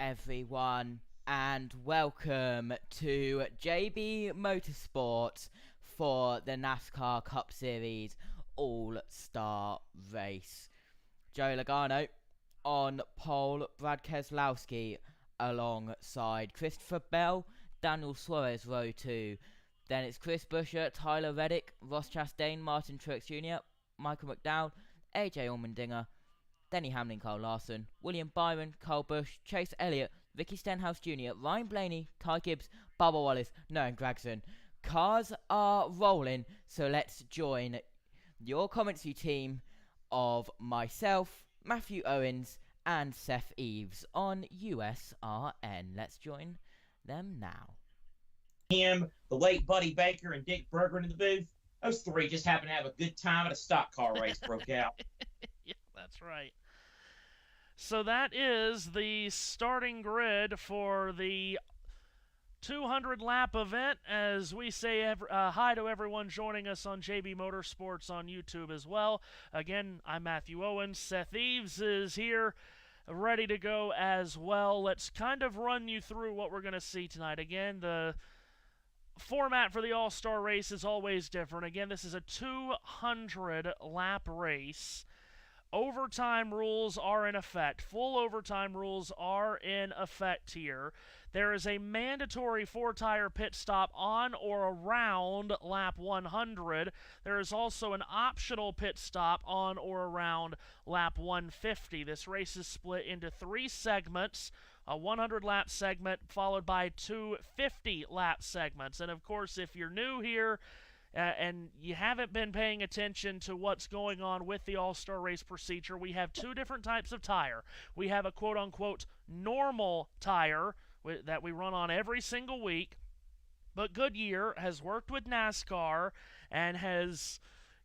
everyone, and welcome to JBMotorsports for the NASCAR Cup Series All-Star Race. Joe Logano on pole, Brad Keselowski alongside Christopher Bell, Daniel Suarez row 2. Then it's Chris Buescher, Tyler Reddick, Ross Chastain, Martin Truex Jr., Michael McDowell, AJ Allmendinger, Denny Hamlin, Kyle Larson, William Byron, Kyle Busch, Chase Elliott, Ricky Stenhouse Jr., Ryan Blaney, Ty Gibbs, Bubba Wallace, Noah Gragson. Cars are rolling, so let's join your commentary team of myself, Matthew Owens, and Seth Eves on USRN. Let's join them now. Him, the late Buddy Baker, and Dick Berggren in the booth. Those three just happened to have a good time at a stock car race broke out. Yeah, that's right. So that is the starting grid for the 200-lap event. As we say hi to everyone joining us on JB Motorsports on YouTube as well. Again, I'm Matthew Owens. Seth Eves is here, ready to go as well. Let's kind of run you through what we're going to see tonight. Again, the format for the All-Star race is always different. Again, this is a 200-lap race. Overtime rules are in effect. Full overtime rules are in effect here. There is a mandatory 4-tire pit stop on or around lap 100. There is also an optional pit stop on or around lap 150. This race is split into 3 segments. A 100-lap segment followed by 2 50-lap segments. And of course, if you're new here, and you haven't been paying attention to what's going on with the All-Star race procedure, we have 2 different types of tire. We have a quote-unquote normal tire that we run on every single week, but Goodyear has worked with NASCAR and has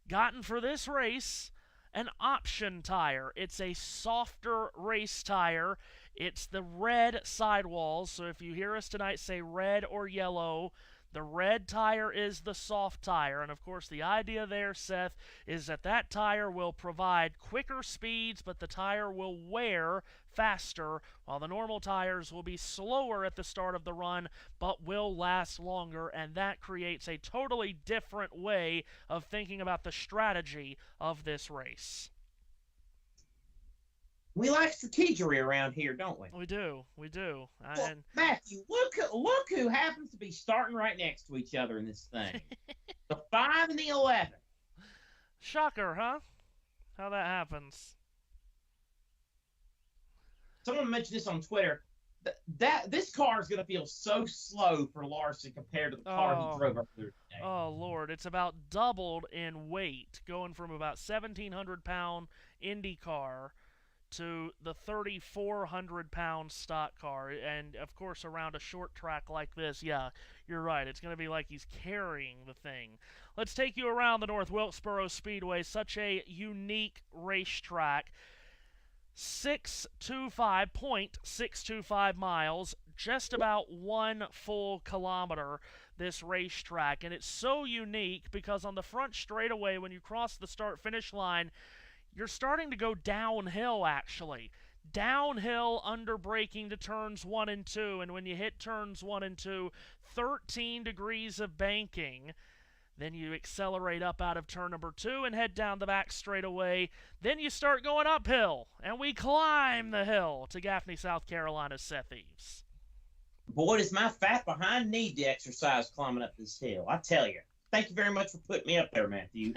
gotten for this race an option tire. It's a softer race tire. It's the red sidewalls, so if you hear us tonight say red or yellow, the red tire is the soft tire, and of course the idea there, Seth, is that tire will provide quicker speeds, but the tire will wear faster, while the normal tires will be slower at the start of the run, but will last longer, and that creates a totally different way of thinking about the strategy of this race. We like strategery around here, don't we? We do. Well, Matthew, look who happens to be starting right next to each other in this thing. The 5 and the 11. Shocker, huh? How that happens. Someone mentioned this on Twitter. This car is going to feel so slow for Larson compared to the car he drove up there today. Oh, Lord. It's about doubled in weight, going from about 1,700-pound Indy car to the 3,400-pound stock car. And, of course, around a short track like this, yeah, you're right. It's going to be like he's carrying the thing. Let's take you around the North Wilkesboro Speedway. Such a unique racetrack. 625 miles, just about 1 full kilometer, this racetrack. And it's so unique because on the front straightaway, when you cross the start-finish line, you're starting to go downhill, actually. Downhill under braking to turns 1 and 2. And when you hit turns 1 and 2, 13 degrees of banking. Then you accelerate up out of turn number 2 and head down the back straightaway. Then you start going uphill, and we climb the hill to Gaffney, South Carolina's Seth Eves. Boy, does my fat behind need to exercise climbing up this hill. I tell you. Thank you very much for putting me up there, Matthew.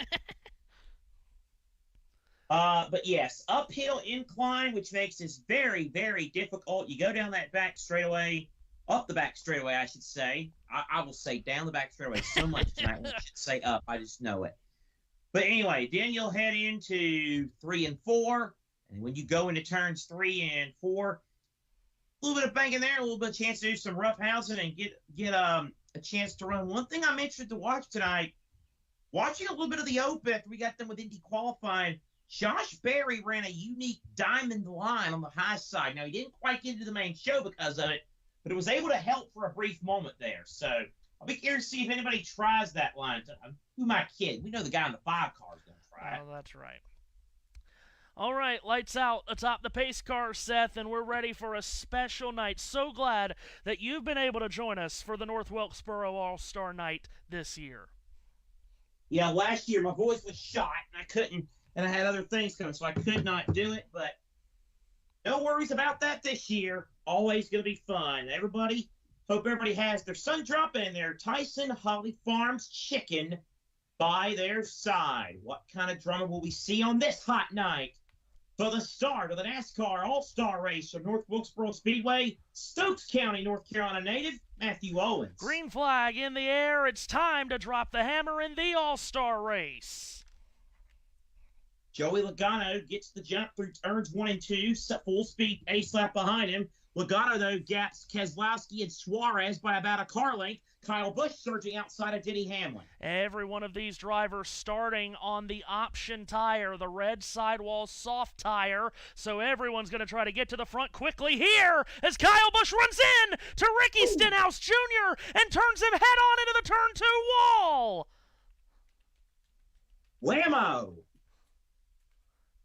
But yes, uphill incline, which makes this very, very difficult. You go down that back straightaway, up the back straightaway, I should say. I will say down the back straightaway so much tonight when I should say up. I just know it. But anyway, then you'll head into 3 and 4. And when you go into turns 3 and 4, a little bit of banking there, a little bit of chance to do some roughhousing and get a chance to run. One thing I'm interested to watch tonight, watching a little bit of the Open after we got done with Indy qualifying, Josh Berry ran a unique diamond line on the high side. Now, he didn't quite get into the main show because of it, but it was able to help for a brief moment there. So I'll be curious to see if anybody tries that line. Who am I kidding? We know the guy in the 5 car is going to try it. Oh, that's right. All right, lights out atop the pace car, Seth, and we're ready for a special night. So glad that you've been able to join us for the North Wilkesboro All-Star Night this year. Yeah, last year my voice was shot, and I couldn't, and I had other things coming, so I could not do it, but no worries about that this year. Always going to be fun. Hope everybody has their sun drop and their Tyson Holly Farms chicken by their side. What kind of drama will we see on this hot night? For the start of the NASCAR All-Star Race from North Wilkesboro Speedway, Stokes County, North Carolina native, Matthew Owens. Green flag in the air. It's time to drop the hammer in the All-Star Race. Joey Logano gets the jump through turns 1 and 2, full speed pace lap behind him. Logano, though, gaps Keselowski and Suarez by about a car length. Kyle Busch surging outside of Denny Hamlin. Every one of these drivers starting on the option tire, the red sidewall soft tire, so everyone's going to try to get to the front quickly here as Kyle Busch runs in to Ricky Stenhouse Jr. and turns him head-on into the turn 2 wall. Whammo!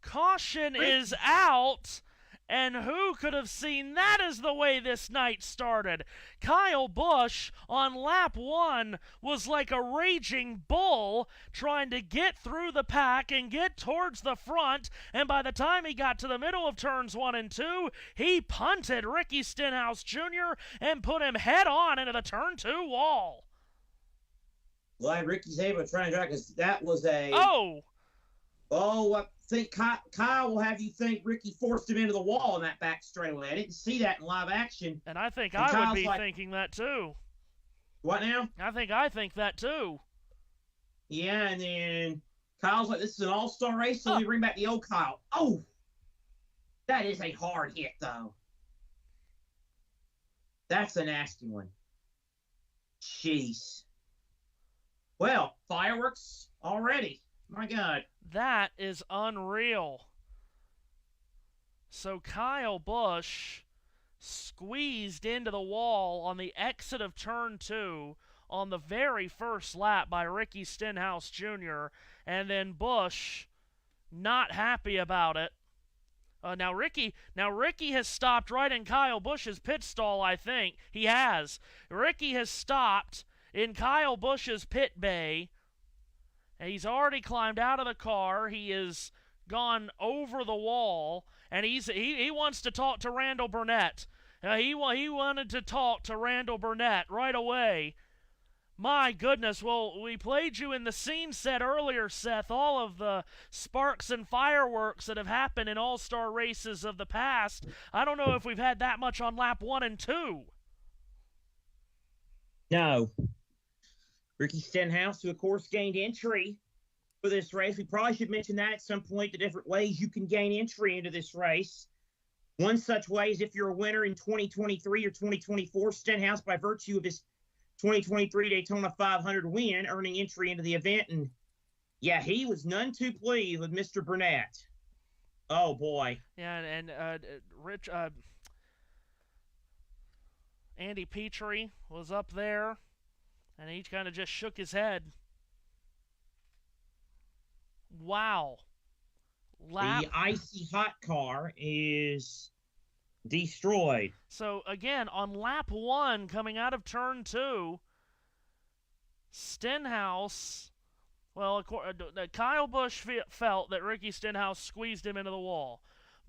Caution is out. And who could have seen that as the way this night started? Kyle Busch on lap 1 was like a raging bull trying to get through the pack and get towards the front. And by the time he got to the middle of turns 1 and 2, he punted Ricky Stenhouse Jr. and put him head on into the turn 2 wall. Glad Ricky's able to try and drive because that was a... I think Kyle will have you think Ricky forced him into the wall in that back straightaway. I didn't see that in live action. And I think I would be thinking that too. What now? I think that too. Yeah, and then Kyle's like, this is an all-star race, so we bring back the old Kyle. Oh! That is a hard hit, though. That's a nasty one. Jeez. Well, fireworks already. My God. That is unreal. So Kyle Busch squeezed into the wall on the exit of turn 2 on the very first lap by Ricky Stenhouse Jr. And then Busch not happy about it. Now Ricky has stopped right in Kyle Busch's pit stall, I think. He has. Ricky has stopped in Kyle Busch's pit bay. He's already climbed out of the car. He has gone over the wall, and he wants to talk to Randall Burnett. He wanted to talk to Randall Burnett right away. My goodness, well, we played you in the scene set earlier, Seth, all of the sparks and fireworks that have happened in all-star races of the past. I don't know if we've had that much on lap 1 and 2. No. Ricky Stenhouse, who, of course, gained entry for this race. We probably should mention that at some point, the different ways you can gain entry into this race. One such way is if you're a winner in 2023 or 2024, Stenhouse, by virtue of his 2023 Daytona 500 win, earning entry into the event. And, yeah, he was none too pleased with Mr. Burnett. Oh, boy. Yeah, and Andy Petrie was up there. And he kind of just shook his head. Wow. The icy hot car is destroyed. So, again, on lap 1, coming out of turn 2, Stenhouse, Kyle Busch felt that Ricky Stenhouse squeezed him into the wall.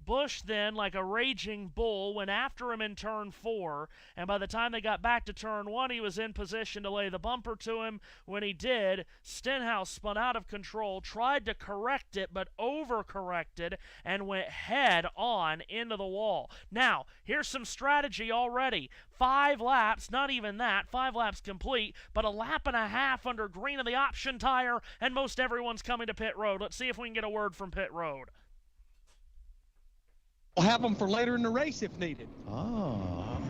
Busch then, like a raging bull, went after him in turn 4, and by the time they got back to turn 1, he was in position to lay the bumper to him. When he did, Stenhouse spun out of control, tried to correct it, but overcorrected, and went head-on into the wall. Now, here's some strategy already. 5 laps, not even that, 5 laps complete, but a lap and a half under green of the option tire, and most everyone's coming to pit road. Let's see if we can get a word from pit road. We'll have them for later in the race if needed. Oh.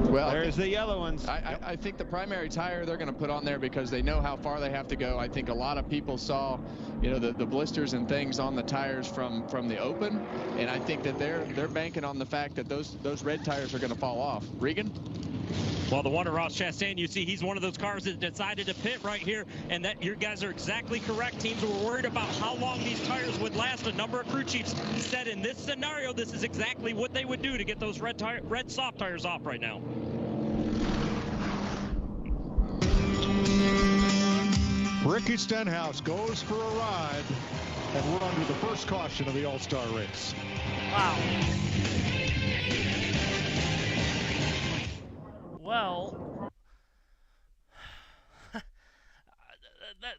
Well, there's the yellow ones. I think the primary tire they're going to put on there because they know how far they have to go. I think a lot of people saw, the blisters and things on the tires from the open, and I think that they're banking on the fact that those red tires are going to fall off. Regan? Well, the one at Ross Chastain, you see, he's one of those cars that decided to pit right here, and that your guys are exactly correct. Teams were worried about how long these tires would last. A number of crew chiefs said in this scenario, this is exactly what they would do to get those red soft tires off right now. Ricky Stenhouse goes for a ride, and we're under the first caution of the All-Star race. Wow. Well,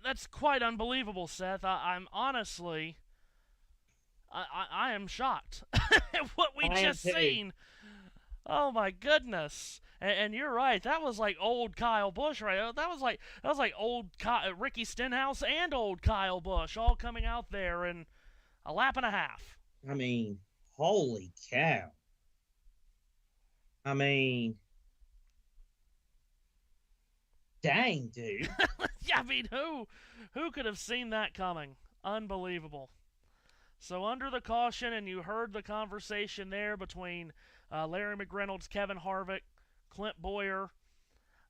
that's quite unbelievable, Seth. I'm honestly, I am shocked at what we just seen. Oh my goodness! And you're right. That was like old Kyle Busch, right? That was like old Ricky Stenhouse and old Kyle Busch all coming out there in a lap and a half. I mean, holy cow! I mean. Dang, dude. Yeah, I mean, who could have seen that coming? Unbelievable. So under the caution, and you heard the conversation there between Larry McReynolds, Kevin Harvick, Clint Boyer,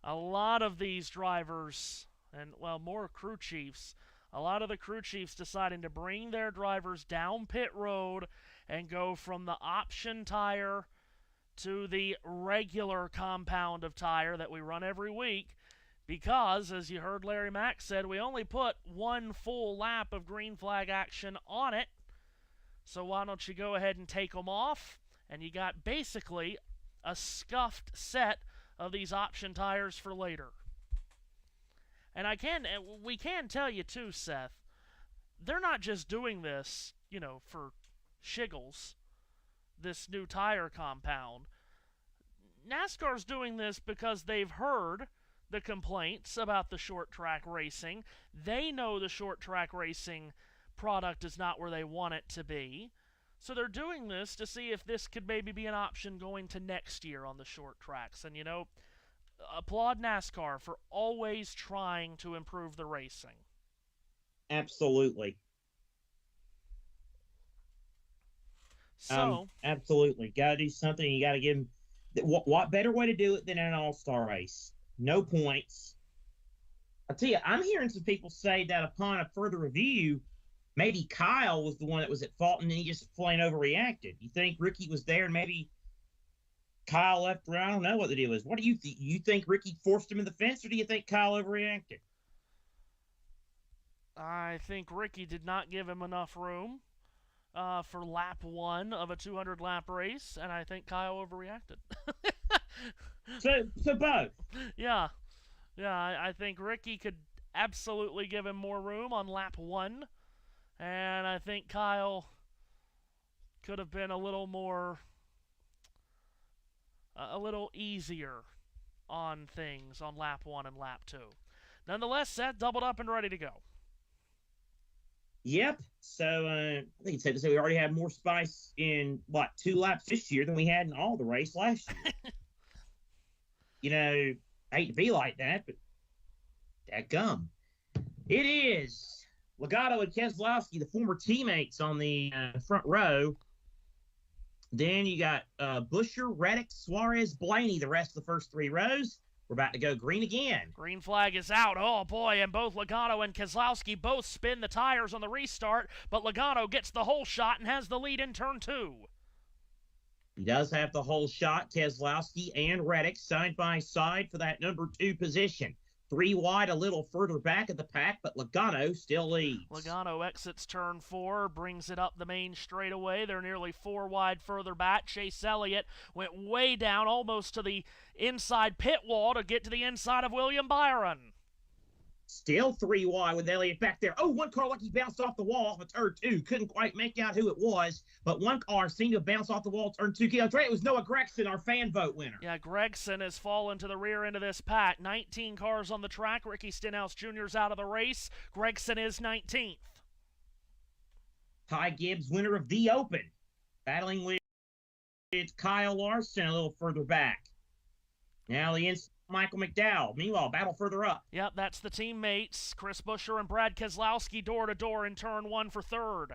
a lot of these drivers, and, well, more crew chiefs, a lot of the crew chiefs deciding to bring their drivers down pit road and go from the option tire to the regular compound of tire that we run every week. Because, as you heard Larry Mack said, we only put one full lap of green flag action on it. So why don't you go ahead and take them off? And you got basically a scuffed set of these option tires for later. And we can tell you too, Seth, they're not just doing this, for shiggles, this new tire compound. NASCAR's doing this because they've heard the complaints about the short track racing. They know the short track racing product is not where they want it to be. So they're doing this to see if this could maybe be an option going to next year on the short tracks. And, applaud NASCAR for always trying to improve the racing. Absolutely. So, absolutely. Got to do something. You got to give them. What better way to do it than an all-star race? No points. I tell you, I'm hearing some people say that upon a further review, maybe Kyle was the one that was at fault and then he just plain overreacted. You think Ricky was there and maybe Kyle left around? I don't know what the deal is. What do you think? You think Ricky forced him in the fence, or do you think Kyle overreacted? I think Ricky did not give him enough room for lap 1 of a 200-lap race, and I think Kyle overreacted. So both. Yeah, I think Ricky could absolutely give him more room on lap 1, and I think Kyle could have been a little easier on things on lap 1 and lap 2. Nonetheless, Seth, doubled up and ready to go. Yep. So I think it's safe to say we already had more spice in 2 laps this year than we had in all the race last year. I hate to be like that, but dadgum. It is Logano and Keselowski, the former teammates, on the front row. Then you got Buescher, Reddick, Suarez, Blaney, the rest of the first 3 rows. We're about to go green again. Green flag is out. Oh, boy, and both Logano and Keselowski both spin the tires on the restart, but Logano gets the whole shot and has the lead in turn 2. He does have the whole shot, Keselowski and Reddick, side by side for that number 2 position. 3 wide, a little further back of the pack, but Logano still leads. Logano exits turn 4, brings it up the main straightaway. They're nearly 4 wide further back. Chase Elliott went way down, almost to the inside pit wall to get to the inside of William Byron. Still 3 wide with Elliott back there. Oh, one car lucky bounced off the wall of turn 2. Couldn't quite make out who it was, but one car seemed to bounce off the wall turn 2. It was Noah Gragson, our fan vote winner. Yeah, Gregson has fallen to the rear end of this pack. 19 cars on the track. Ricky Stenhouse Jr.'s out of the race. Gregson is 19th. Ty Gibbs, winner of the Open, battling with Kyle Larson a little further back. Now the inside. Michael McDowell. Meanwhile, battle further up. Yep, that's the teammates. Chris Buescher and Brad Keselowski door-to-door in turn 1 for 3rd.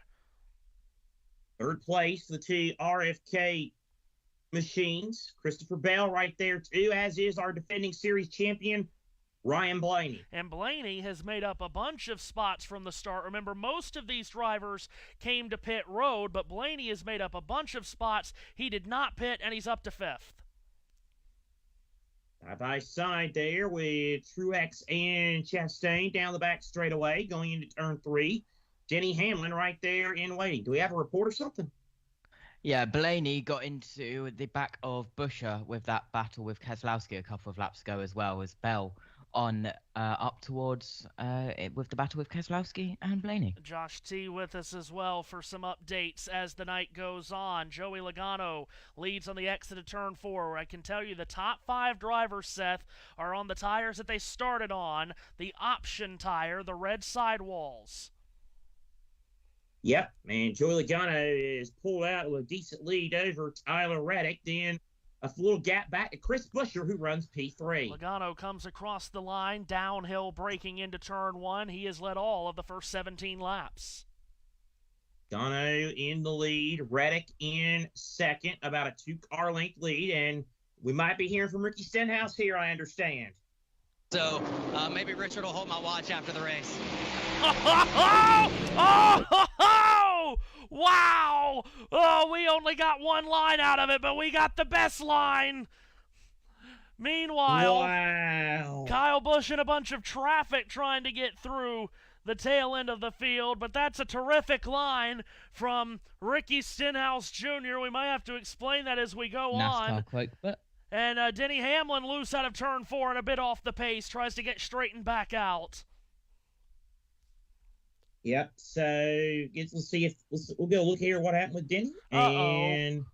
Third place, the two RFK machines. Christopher Bell right there, too, as is our defending series champion, Ryan Blaney. And Blaney has made up a bunch of spots from the start. Remember, most of these drivers came to pit road, but Blaney has made up a bunch of spots. He did not pit, and he's up to 5th. Side by side there with Truex and Chastain down the back straightaway going into turn 3. Denny Hamlin right there in waiting. Do we have a report or something? Yeah, Blaney got into the back of Buescher with that battle with Keselowski a couple of laps ago, as well as Bell on up towards with the battle with Keselowski and Blaney. Josh T with us as well for some updates as the night goes on. Joey Logano leads on the exit of turn 4. I can tell you the top 5 drivers, Seth, are on the tires that they started on, the option tire, the red sidewalls. Yep, man. Joey Logano is pulled out with a decent lead over Tyler Reddick. Then a little gap back to Chris Buescher, who runs P3. Logano comes across the line, downhill, breaking into turn 1. He has led all of the first 17 laps. Logano in the lead, Reddick in second, about a 2-car length lead, and we might be hearing from Ricky Stenhouse here, I understand. So maybe Richard will hold my watch after the race. Wow! Oh, we only got one line out of it, but we got the best line. Meanwhile, wow. Kyle Busch in a bunch of traffic trying to get through the tail end of the field, but that's a terrific line from Ricky Stenhouse Jr. We might have to explain that as we go on. NASCAR quote, but And Denny Hamlin loose out of turn 4 and a bit off the pace, tries to get straightened back out. Yep. So let's see if we'll go look here what happened with Denny. And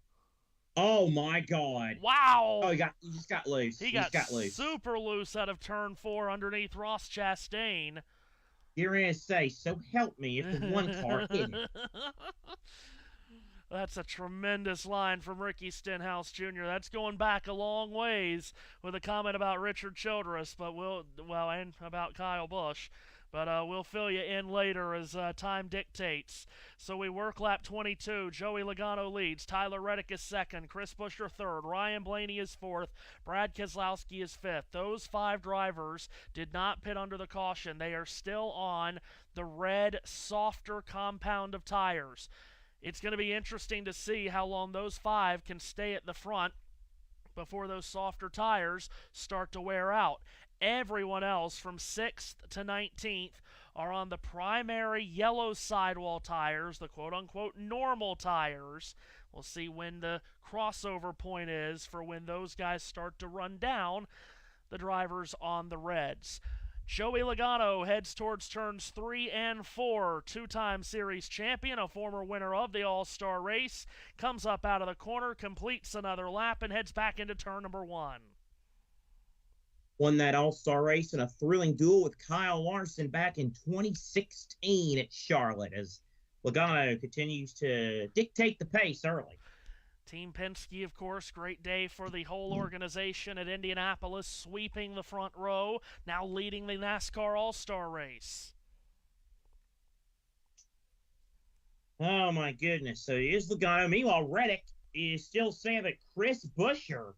oh my God! Wow! Oh, he just got loose. He got loose. super loose out of turn 4 underneath Ross Chastain. You're gonna say, so help me if the one car hit it. That's a tremendous line from Ricky Stenhouse Jr. That's going back a long ways with a comment about Richard Childress, but and about Kyle Busch. But we'll fill you in later as time dictates. So we work lap 22. Joey Logano leads. Tyler Reddick is second. Chris Buescher third. Ryan Blaney is fourth. Brad Keselowski is fifth. Those 5 drivers did not pit under the caution. They are still on the red, softer compound of tires. It's going to be interesting to see how long those 5 can stay at the front before those softer tires start to wear out. Everyone else from 6th to 19th are on the primary yellow sidewall tires, the quote-unquote normal tires. We'll see when the crossover point is for when those guys start to run down the drivers on the reds. Joey Logano heads towards turns 3 and 4. 2-time series champion, a former winner of the All-Star race, comes up out of the corner, completes another lap, and heads back into turn number 1. Won that All-Star race in a thrilling duel with Kyle Larson back in 2016 at Charlotte, as Logano continues to dictate the pace early. Team Penske, of course, great day for the whole organization at Indianapolis, sweeping the front row, now leading the NASCAR All-Star race. Oh, my goodness. So here's Logano. Meanwhile, Reddick is still saying that Chris Buescher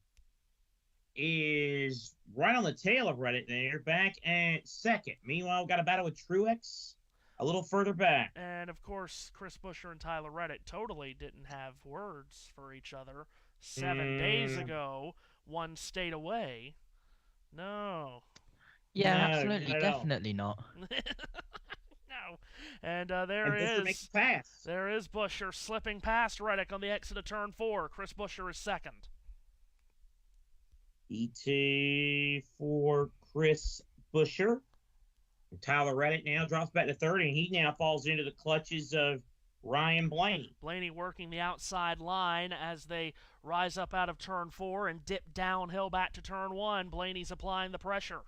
is right on the tail of Reddick there, back at second. Meanwhile, we've got a battle with Truex a little further back. And, of course, Chris Buescher and Tyler Reddick totally didn't have words for each other 7 days ago. One stayed away. No. yeah, No, absolutely, not at all. definitely not. No. And And there Buescher makes is a pass. there is Buescher slipping past Reddick on the exit of turn 4. Chris Buescher is second. E2 for Chris Buescher. And Tyler Reddick now drops back to third, and he now falls into the clutches of Ryan Blaney. Blaney working the outside line as they rise up out of turn 4 and dip downhill back to turn 1. Blaney's applying the pressure.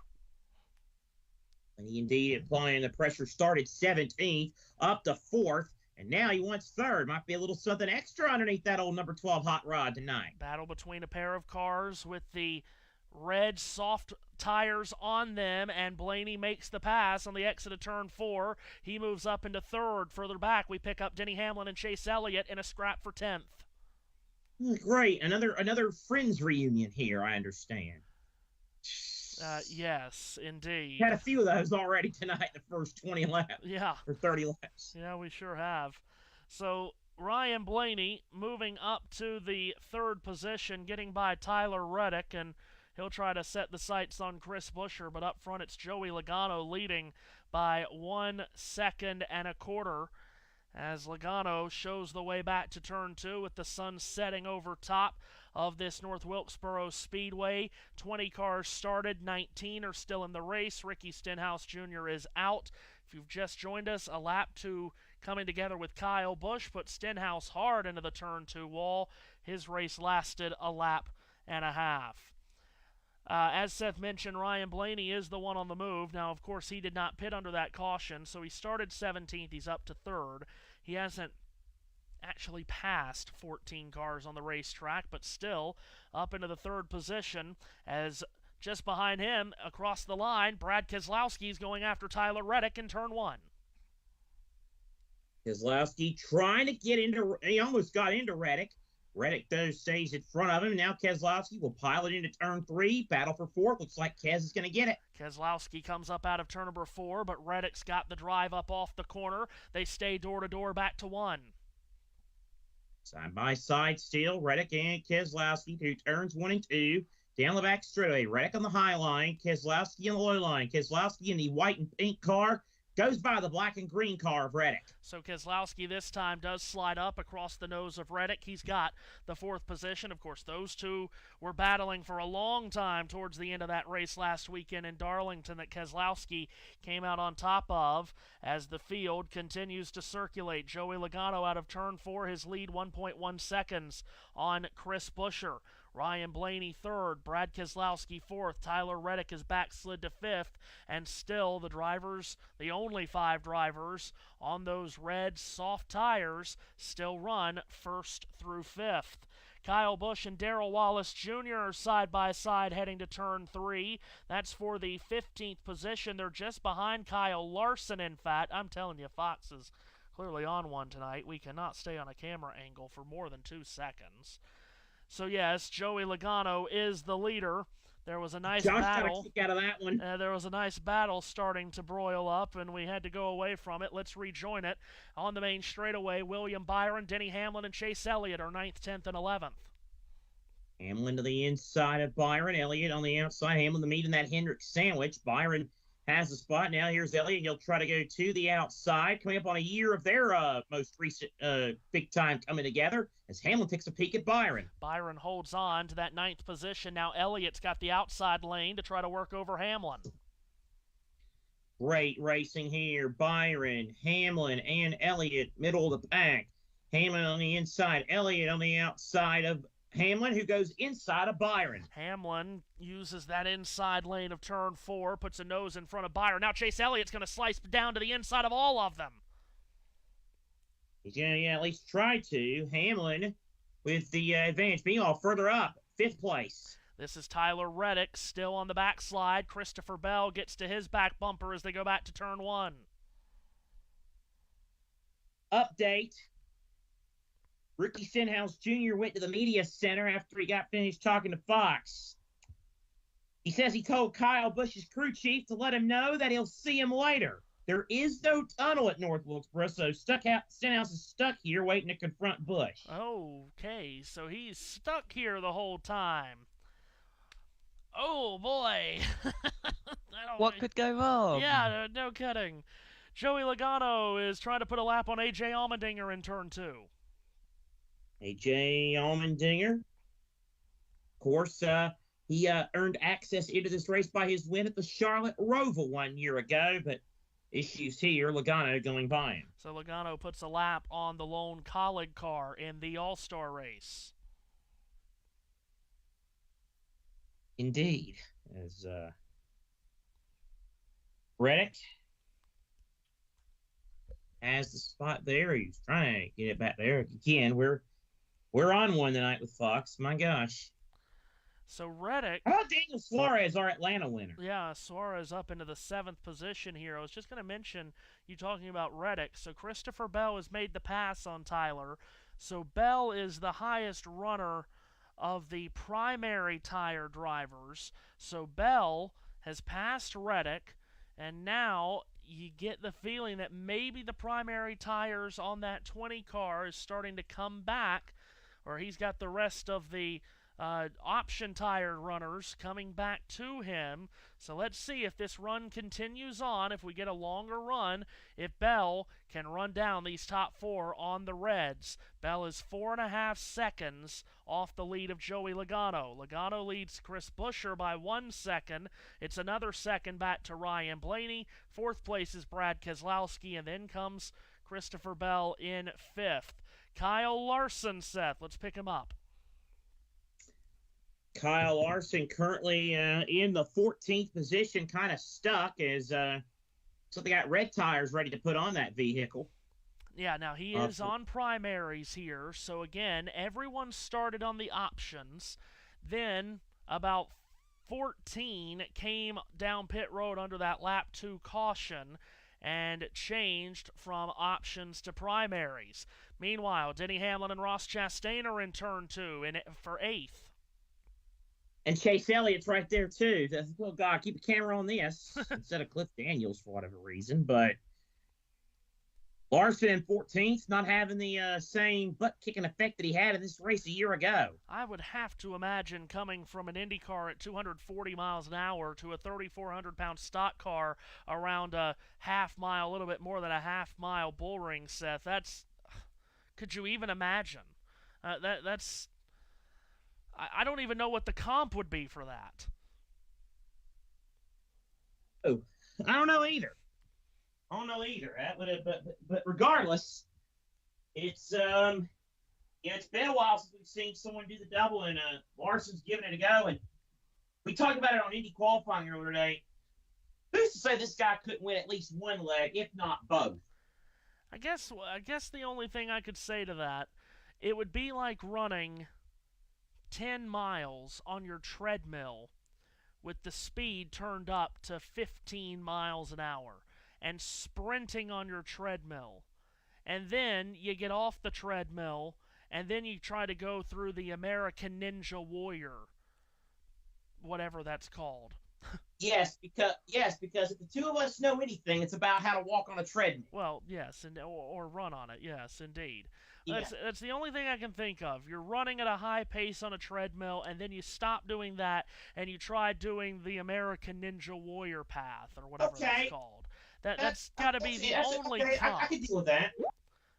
And he indeed applying the pressure, started 17th, up to 4th, and now he wants 3rd. Might be a little something extra underneath that old number 12 hot rod tonight. Battle between a pair of cars with the red soft tires on them, and Blaney makes the pass on the exit of turn 4. He moves up into 3rd. Further back, we pick up Denny Hamlin and Chase Elliott in a scrap for 10th. Great. Another Friends reunion here, I understand. Yes, indeed. Had a few of those already tonight in the first 20 laps. Yeah. Or 30 laps. Yeah, we sure have. So Ryan Blaney moving up to the third position, getting by Tyler Reddick, and he'll try to set the sights on Chris Buescher, but up front it's Joey Logano leading by 1 second and a quarter as Logano shows the way back to turn 2 with the sun setting over top of this North Wilkesboro Speedway. 20 cars started, 19 are still in the race. Ricky Stenhouse Jr. is out. If you've just joined us, a lap 2 coming together with Kyle Busch put Stenhouse hard into the turn 2 wall. His race lasted a lap and a half. As Seth mentioned, Ryan Blaney is the one on the move. Now, of course, he did not pit under that caution, so he started 17th. He's up to 3rd. He hasn't actually passed 14 cars on the racetrack, but still up into the 3rd position as just behind him, across the line, Brad Keselowski is going after Tyler Reddick in turn 1. Keselowski trying to get into, he almost got into Reddick. Reddick, though, stays in front of him. Now Keselowski will pilot into turn 3. Battle for 4th. Looks like Kes is going to get it. Keselowski comes up out of turn number 4, but Reddick's got the drive up off the corner. They stay door-to-door back to 1. Side by side still, Reddick and Keselowski through turns 1 and 2. Down the back straightaway, Reddick on the high line, Keselowski on the low line. Keselowski in the white and pink car goes by the black and green car of Reddick. So Keselowski this time does slide up across the nose of Reddick. He's got the 4th position. Of course, those two were battling for a long time towards the end of that race last weekend in Darlington that Keselowski came out on top of as the field continues to circulate. Joey Logano out of turn 4, his lead 1.1 seconds on Chris Buescher. Ryan Blaney 3rd, Brad Keselowski 4th, Tyler Reddick is backslid to 5th, and still the drivers, the only 5 drivers on those red soft tires, still run 1st through 5th. Kyle Busch and Darrell Wallace Jr. are side by side heading to turn 3. That's for the 15th position. They're just behind Kyle Larson, in fact. I'm telling you, Fox is clearly on one tonight. We cannot stay on a camera angle for more than 2 seconds. So yes, Joey Logano is the leader. There was a nice battle. Got a kick out of that one. There was a nice battle starting to broil up, and we had to go away from it. Let's rejoin it. On the main straightaway, William Byron, Denny Hamlin, and Chase Elliott are 9th, 10th, and 11th. Hamlin to the inside of Byron. Elliott on the outside. Hamlin to meet in that Hendrick sandwich. Byron has the spot. Now here's Elliott. He'll try to go to the outside. Coming up on a year of their most recent big time coming together as Hamlin takes a peek at Byron. Byron holds on to that 9th position. Now Elliott's got the outside lane to try to work over Hamlin. Great racing here. Byron, Hamlin, and Elliott middle of the pack. Hamlin on the inside. Elliott on the outside of Hamlin, who goes inside of Byron. Hamlin uses that inside lane of turn 4, puts a nose in front of Byron. Now Chase Elliott's going to slice down to the inside of all of them. He's going to at least try to. Hamlin with the advantage. Meanwhile, further up, 5th place. This is Tyler Reddick still on the backslide. Christopher Bell gets to his back bumper as they go back to turn 1. Update. Ricky Stenhouse Jr. went to the media center after he got finished talking to Fox. He says he told Kyle Busch's crew chief to let him know that he'll see him later. There is no tunnel at North Wilkesboro, so Stenhouse is stuck here waiting to confront Busch. Okay, so he's stuck here the whole time. Oh, boy. What could go wrong? Yeah, no kidding. Joey Logano is trying to put a lap on A.J. Allmendinger in turn 2. A.J. Allmendinger, of course, he earned access into this race by his win at the Charlotte Roval 1 year ago, but issues here, Logano going by him. So Logano puts a lap on the lone Colleague car in the All-Star race. Indeed, as Reddick has the spot there. He's trying to get it back there. Again, we're on one tonight with Fox. My gosh. So Reddick... How about Daniel Suarez, our Atlanta winner? Yeah, Suarez up into the 7th position here. I was just going to mention you talking about Reddick. So Christopher Bell has made the pass on Tyler. So Bell is the highest runner of the primary tire drivers. So Bell has passed Reddick, and now you get the feeling that maybe the primary tires on that 20 car is starting to come back, or he's got the rest of the option tire runners coming back to him. So let's see if this run continues on, if we get a longer run, if Bell can run down these top 4 on the Reds. Bell is 4.5 seconds off the lead of Joey Logano. Logano leads Chris Buescher by 1 second. It's another second back to Ryan Blaney. 4th place is Brad Keselowski, and then comes Christopher Bell in 5th. Kyle Larson, Seth, let's pick him up. Kyle Larson currently in the 14th position, kind of stuck as so they got red tires ready to put on that vehicle. Yeah, now he is on primaries here. So again, everyone started on the options. Then about 14 came down pit road under that lap 2 caution and changed from options to primaries. Meanwhile, Denny Hamlin and Ross Chastain are in turn 2 for 8th. And Chase Elliott's right there, too. Oh, God, keep the camera on this instead of Cliff Daniels for whatever reason. But Larson in 14th, not having the same butt-kicking effect that he had in this race a year ago. I would have to imagine coming from an Indy car at 240 miles an hour to a 3,400-pound stock car around a half-mile, a little bit more than a half-mile bull ring, Seth. Could you even imagine? That's... I don't even know what the comp would be for that. Oh, I don't know either. But regardless, it's it's been a while since we've seen someone do the double, and Larson's giving it a go. And we talked about it on Indy qualifying earlier today. Who's to say this guy couldn't win at least one leg, if not both? I guess the only thing I could say to that, it would be like running 10 miles on your treadmill with the speed turned up to 15 miles an hour and sprinting on your treadmill. And then you get off the treadmill and then you try to go through the American Ninja Warrior, whatever that's called. Yes, because if the two of us know anything, it's about how to walk on a treadmill. Well, yes, or run on it. Yes, indeed. Yeah. That's the only thing I can think of. You're running at a high pace on a treadmill, and then you stop doing that, and you try doing the American Ninja Warrior path, or whatever that's called. That's got to be the only comp. I can deal with that.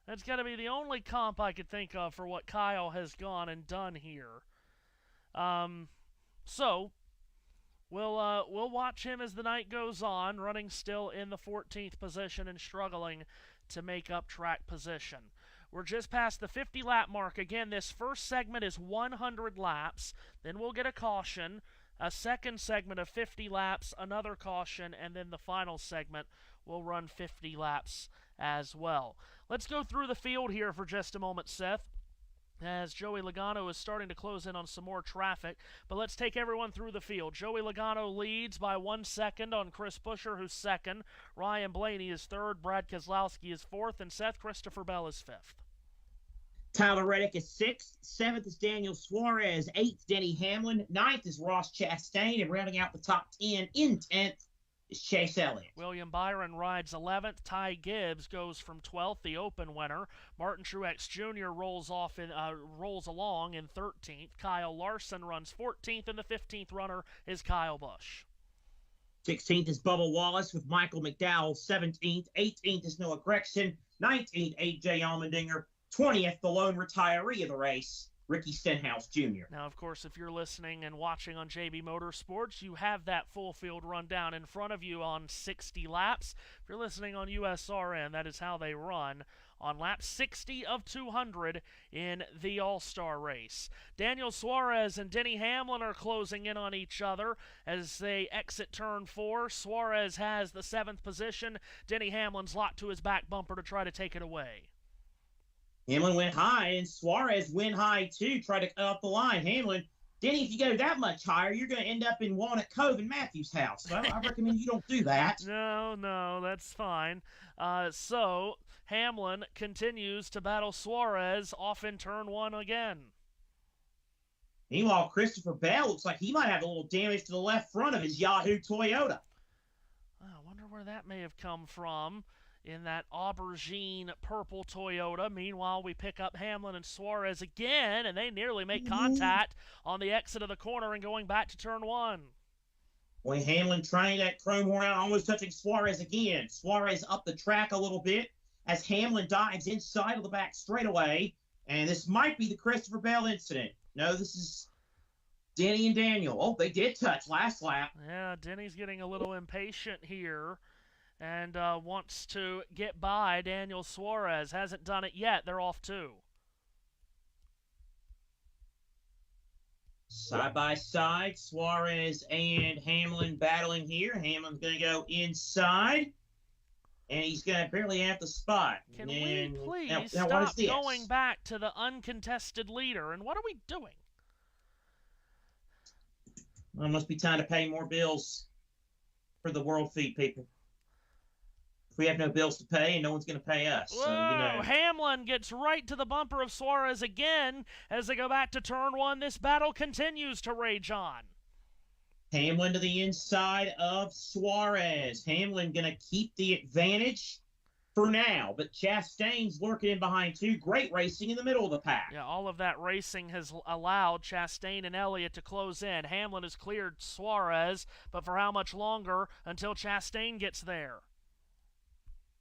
That's got to be the only comp I could think of for what Kyle has gone and done here. So we'll watch him as the night goes on, running still in the 14th position and struggling to make up track position. We're just past the 50-lap mark. Again, this first segment is 100 laps. Then we'll get a caution, a second segment of 50 laps, another caution, and then the final segment will run 50 laps as well. Let's go through the field here for just a moment, Seth, as Joey Logano is starting to close in on some more traffic. But let's take everyone through the field. Joey Logano leads by 1 second on Chris Buescher, who's second. Ryan Blaney is third. Brad Keselowski is fourth. And Seth Christopher Bell is fifth. Tyler Reddick is 6th. 7th is Daniel Suarez. 8th, Denny Hamlin. 9th is Ross Chastain. And rounding out the top 10 in 10th is Chase Elliott. William Byron rides 11th. Ty Gibbs goes from 12th, the Open winner. Martin Truex Jr. rolls along in 13th. Kyle Larson runs 14th, and the 15th runner is Kyle Busch. 16th is Bubba Wallace with Michael McDowell. 17th. 18th is Noah Gragson. 19th, A.J. Allmendinger. 20th, the lone retiree of the race, Ricky Stenhouse Jr. Now, of course, if you're listening and watching on JB Motorsports, you have that full field rundown in front of you on 60 laps. If you're listening on USRN, that is how they run on lap 60 of 200 in the All-Star race. Daniel Suarez and Denny Hamlin are closing in on each other as they exit turn 4. Suarez has the 7th position. Denny Hamlin's locked to his back bumper to try to take it away. Hamlin went high, and Suarez went high, too, tried to cut off the line. Hamlin, Denny, if you go that much higher, you're going to end up in Walnut Cove in Matthew's house. So I recommend you don't do that. No, that's fine. So Hamlin continues to battle Suarez off in turn 1 again. Meanwhile, Christopher Bell looks like he might have a little damage to the left front of his Yahoo Toyota. I wonder where that may have come from in that aubergine purple Toyota. Meanwhile, we pick up Hamlin and Suarez again, and they nearly make contact on the exit of the corner and going back to turn 1. Boy, Hamlin trying that chrome horn out, almost touching Suarez again. Suarez up the track a little bit as Hamlin dives inside of the back straightaway, and this might be the Christopher Bell incident. No, this is Denny and Daniel. Oh, they did touch last lap. Yeah, Denny's getting a little impatient here and wants to get by Daniel Suarez. Hasn't done it yet. They're off 2. Side by side, Suarez and Hamlin battling here. Hamlin's going to go inside, and he's going to barely have the spot. Can we please stop going back to the uncontested leader? And what are we doing? Well, it must be time to pay more bills for the world feed people. If we have no bills to pay, and no one's going to pay us. Whoa, so, Hamlin gets right to the bumper of Suarez again as they go back to turn 1. This battle continues to rage on. Hamlin to the inside of Suarez. Hamlin going to keep the advantage for now, but Chastain's lurking in behind too. Great racing in the middle of the pack. Yeah, all of that racing has allowed Chastain and Elliott to close in. Hamlin has cleared Suarez, but for how much longer until Chastain gets there?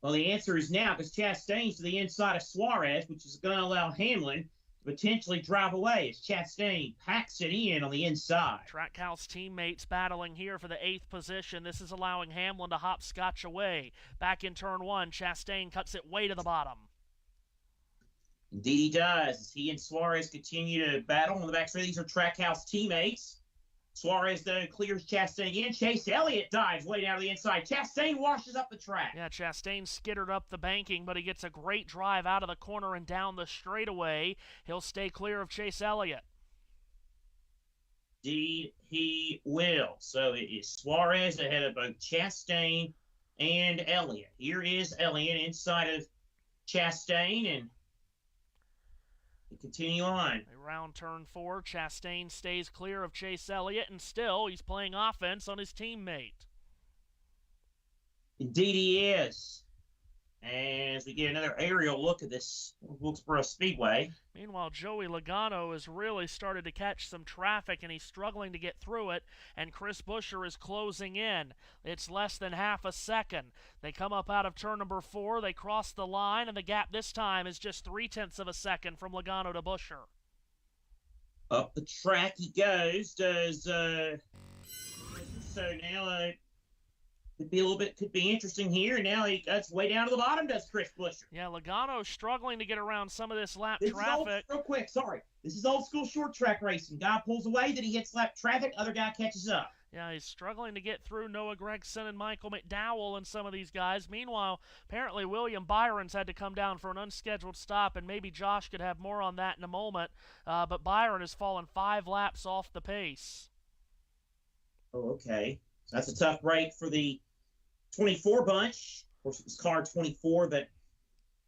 Well, the answer is now, because Chastain's to the inside of Suarez, which is going to allow Hamlin to potentially drive away as Chastain packs it in on the inside. Trackhouse teammates battling here for the 8th position. This is allowing Hamlin to hopscotch away. Back in turn 1, Chastain cuts it way to the bottom. Indeed he does, as he and Suarez continue to battle on the backstretch. These are Trackhouse teammates. Suarez, though, clears Chastain again. Chase Elliott dives way down to the inside. Chastain washes up the track. Yeah, Chastain skittered up the banking, but he gets a great drive out of the corner and down the straightaway. He'll stay clear of Chase Elliott. Indeed, he will. So it is Suarez ahead of both Chastain and Elliott. Here is Elliott inside of Chastain, and we continue on. Around turn 4, Chastain stays clear of Chase Elliott, and still he's playing offense on his teammate. Indeed he is. As we get another aerial look at this Wilkesboro Speedway. Meanwhile, Joey Logano has really started to catch some traffic, and he's struggling to get through it, and Chris Buescher is closing in. It's less than half a second. They come up out of turn number 4, they cross the line, and the gap this time is just 0.3 of a second from Logano to Buescher. Up the track he goes, does, so now, could be interesting here. And now he gets way down to the bottom, does Chris Buescher. Yeah, Logano struggling to get around some of this lap traffic. Real quick, sorry. This is old school short track racing. Guy pulls away, then he hits lap traffic, other guy catches up. Yeah, he's struggling to get through Noah Gragson and Michael McDowell and some of these guys. Meanwhile, apparently William Byron's had to come down for an unscheduled stop, and maybe Josh could have more on that in a moment. But Byron has fallen 5 laps off the pace. Oh, okay. So that's a tough break for the 24 bunch. Of course, it was car 24 that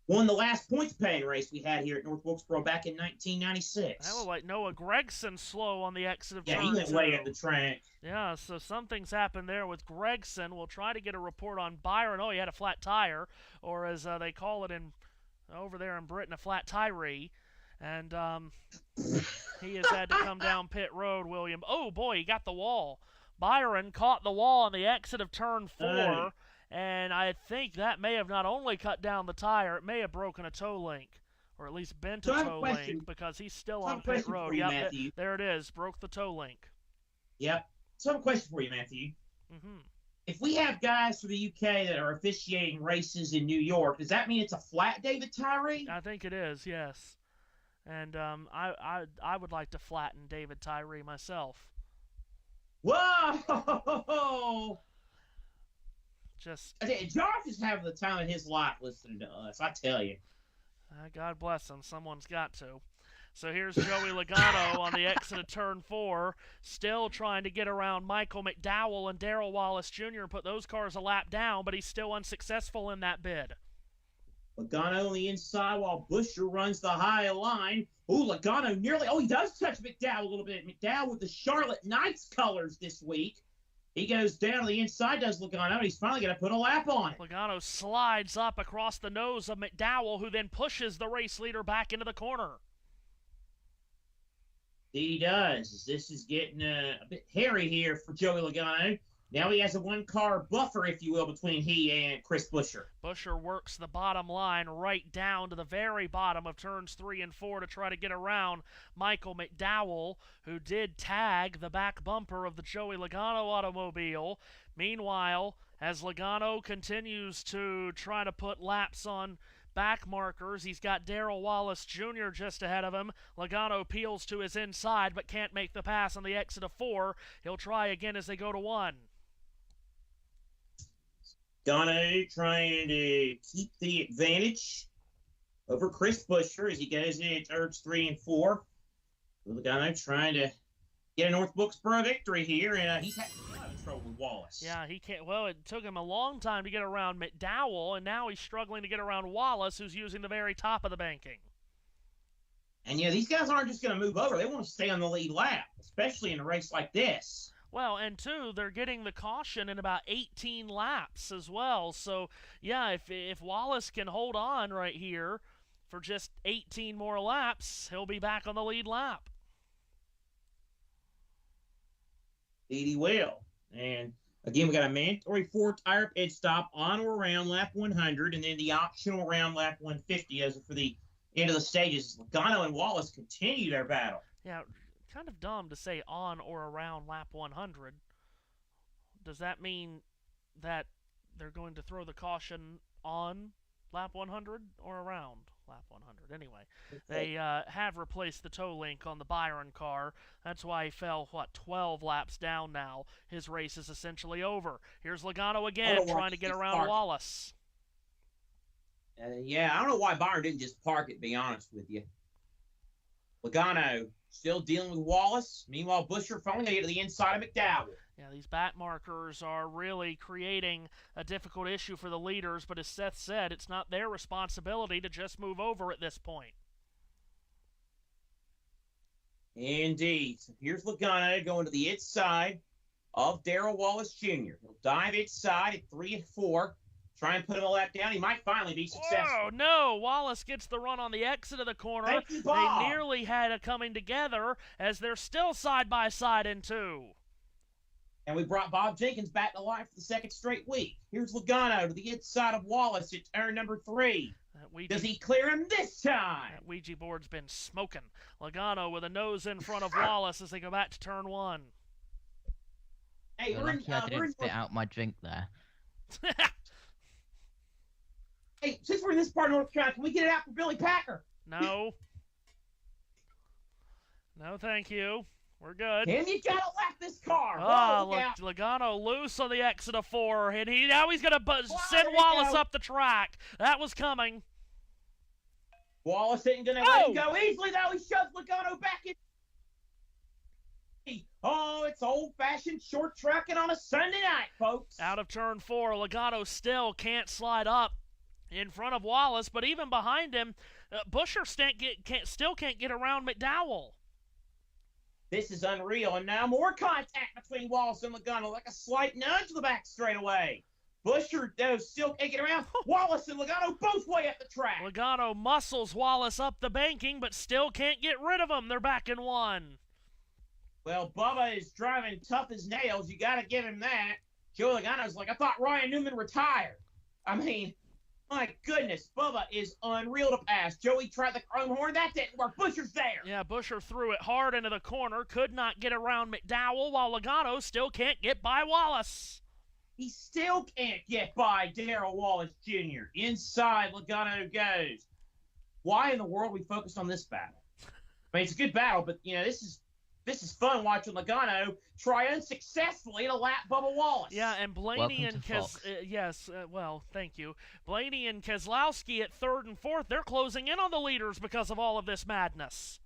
won the last points-paying race we had here at North Wilkesboro back in 1996. That looked like Noah Gregson slow on the exit of turn 2. Yeah, he went way up the track. Yeah, so something's happened there with Gregson. We'll try to get a report on Byron. Oh, he had a flat tire, or as they call it over there in Britain, a flat tyree. And he has had to come down pit road, William. Oh, boy, he got the wall. Byron caught the wall on the exit of turn 4, and I think that may have not only cut down the tire, it may have broken a toe link, or at least bent a toe link, because he's still on pit road. Yep, there it is, broke the toe link. Yep. So I have a question for you, Matthew. Mm-hmm. If we have guys from the UK that are officiating races in New York, does that mean it's a flat David Tyree? I think it is, yes. And I would like to flatten David Tyree myself. Whoa! Josh is having the time of his life listening to us, I tell you. God bless him. Someone's got to. So here's Joey Logano on the exit of turn 4, still trying to get around Michael McDowell and Darrell Wallace Jr. and put those cars a lap down, but he's still unsuccessful in that bid. Logano on the inside while Buescher runs the high line. Ooh, Logano nearly, he does touch McDowell a little bit. McDowell with the Charlotte Knights colors this week. He goes down to the inside, does Logano, and he's finally going to put a lap on it. Logano slides up across the nose of McDowell, who then pushes the race leader back into the corner. He does. This is getting a bit hairy here for Joey Logano. Now he has a one-car buffer, if you will, between he and Chris Buescher. Buescher works the bottom line right down to the very bottom of turns 3 and 4 to try to get around Michael McDowell, who did tag the back bumper of the Joey Logano automobile. Meanwhile, as Logano continues to try to put laps on back markers, he's got Darrell Wallace Jr. just ahead of him. Logano peels to his inside but can't make the pass on the exit of 4. He'll try again as they go to 1. Logano trying to keep the advantage over Chris Buescher as he goes into turns 3 and 4. Logano trying to get a North Wilkesboro victory here, and he's had a lot of trouble with Wallace. Yeah, he can't. Well, it took him a long time to get around McDowell, and now he's struggling to get around Wallace, who's using the very top of the banking. And, these guys aren't just going to move over. They want to stay on the lead lap, especially in a race like this. Well, and two, they're getting the caution in about 18 laps as well. So, yeah, if Wallace can hold on right here for just 18 more laps, he'll be back on the lead lap. He will. And, again, we got a mandatory 4-tire pit stop on or around lap 100, and then the optional around lap 150 as for the end of the stages. Logano and Wallace continue their battle. Yeah, kind of dumb to say on or around lap 100. Does that mean that they're going to throw the caution on lap 100 or around lap 100? Anyway, they have replaced the toe link on the Byron car. That's why he fell, 12 laps down now. His race is essentially over. Here's Logano again trying to get around Wallace. I don't know why Byron didn't just park it, to be honest with you. Logano still dealing with Wallace. Meanwhile, Buescher finally going to get to the inside of McDowell. Yeah, these back markers are really creating a difficult issue for the leaders, but as Seth said, it's not their responsibility to just move over at this point. Indeed. So here's Logano going to the inside of Darrell Wallace Jr. He'll dive inside at 3 and 4. Try and put him a lap down. He might finally be successful. Oh, no. Wallace gets the run on the exit of the corner. Thank you, Bob. They nearly had a coming together as they're still side by side in 2. And we brought Bob Jenkins back to life for the second straight week. Here's Logano to the inside of Wallace at turn number 3. Does he clear him this time? That Ouija board's been smoking. Logano with a nose in front of Wallace as they go back to turn 1. Hey, I didn't spit out my drink there. Hey, since we're in this part of North Carolina, can we get it out for Billy Packer? No. No, thank you. We're good. And you gotta lap this car. Logano loose on the exit of 4, and now he's gonna send Wallace up the track. That was coming. Wallace isn't gonna let him go easily though. He shoves Logano back in. Oh, it's old-fashioned short tracking on a Sunday night, folks. Out of turn 4, Logano still can't slide up in front of Wallace, but even behind him, Buescher still can't get around McDowell. This is unreal, and now more contact between Wallace and Logano, like a slight nudge to the back straightaway. Buescher, though, still can't get around. Wallace and Logano both way up the track. Logano muscles Wallace up the banking, but still can't get rid of him. They're back in 1. Well, Bubba is driving tough as nails. You got to give him that. Joey Logano's like, I thought Ryan Newman retired. I mean, my goodness, Bubba is unreal to pass. Joey tried the chrome horn. That didn't work. Buescher's there. Yeah, Buescher threw it hard into the corner. Could not get around McDowell, while Logano still can't get by Wallace. He still can't get by Darrell Wallace Jr. Inside Logano goes. Why in the world we focused on this battle? I mean, it's a good battle, but, this is fun watching Logano try unsuccessfully to lap Bubba Wallace. Yeah, and Blaney and thank you. Blaney and Keselowski at 3rd and 4th, they're closing in on the leaders because of all of this madness.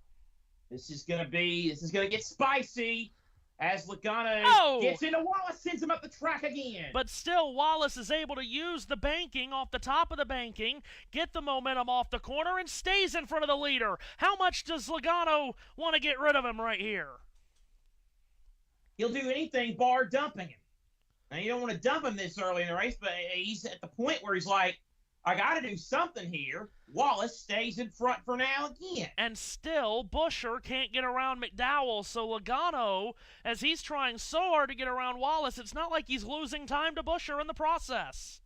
This is gonna get spicy. as Logano Oh! gets into Wallace, sends him up the track again. But still, Wallace is able to use the banking off the top of the banking, get the momentum off the corner, and stays in front of the leader. How much does Logano want to get rid of him right here? He'll do anything bar dumping him. Now, you don't want to dump him this early in the race, but he's at the point where he's like, I got to do something here. Wallace stays in front for now again. And still, Buescher can't get around McDowell, so Logano, as he's trying so hard to get around Wallace, it's not like he's losing time to Buescher in the process.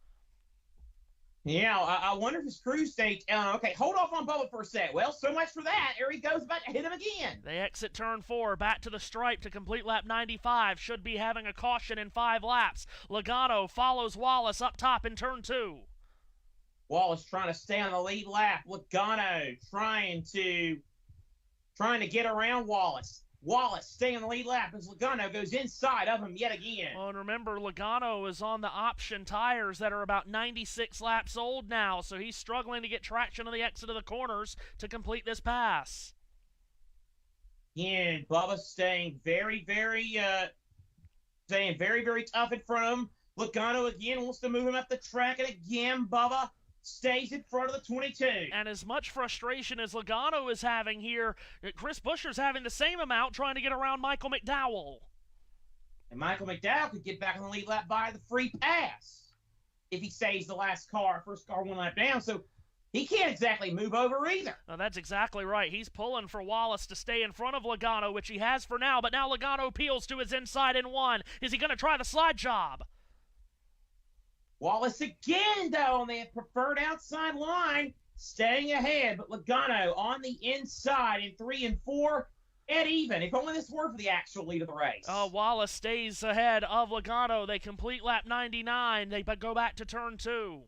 Yeah, I wonder if his crew state. Okay, hold off on Bubba for a sec. Well, so much for that. Here he goes, about to hit him again. They exit turn 4, back to the stripe to complete lap 95. Should be having a caution in 5 laps. Logano follows Wallace up top in turn 2. Wallace trying to stay on the lead lap. Logano trying to get around Wallace. Wallace staying on the lead lap as Logano goes inside of him yet again. Well, and remember, Logano is on the option tires that are about 96 laps old now, so he's struggling to get traction on the exit of the corners to complete this pass. Again, Bubba staying very, very tough in front of him. Logano again wants to move him up the track, and again, Bubba stays in front of the 22. And as much frustration as Logano is having here, Chris Buescher's having the same amount trying to get around Michael McDowell. And Michael McDowell could get back on the lead lap by the free pass if he stays the first car one lap down. So he can't exactly move over either. Well, that's exactly right. He's pulling for Wallace to stay in front of Logano, which he has for now, but now Logano peels to his inside in 1. Is he going to try the slide job? Wallace again, though, on the preferred outside line, staying ahead. But Logano on the inside in 3 and 4, at even. If only this were for the actual lead of the race. Wallace stays ahead of Logano. They complete lap 99. They go back to turn 2.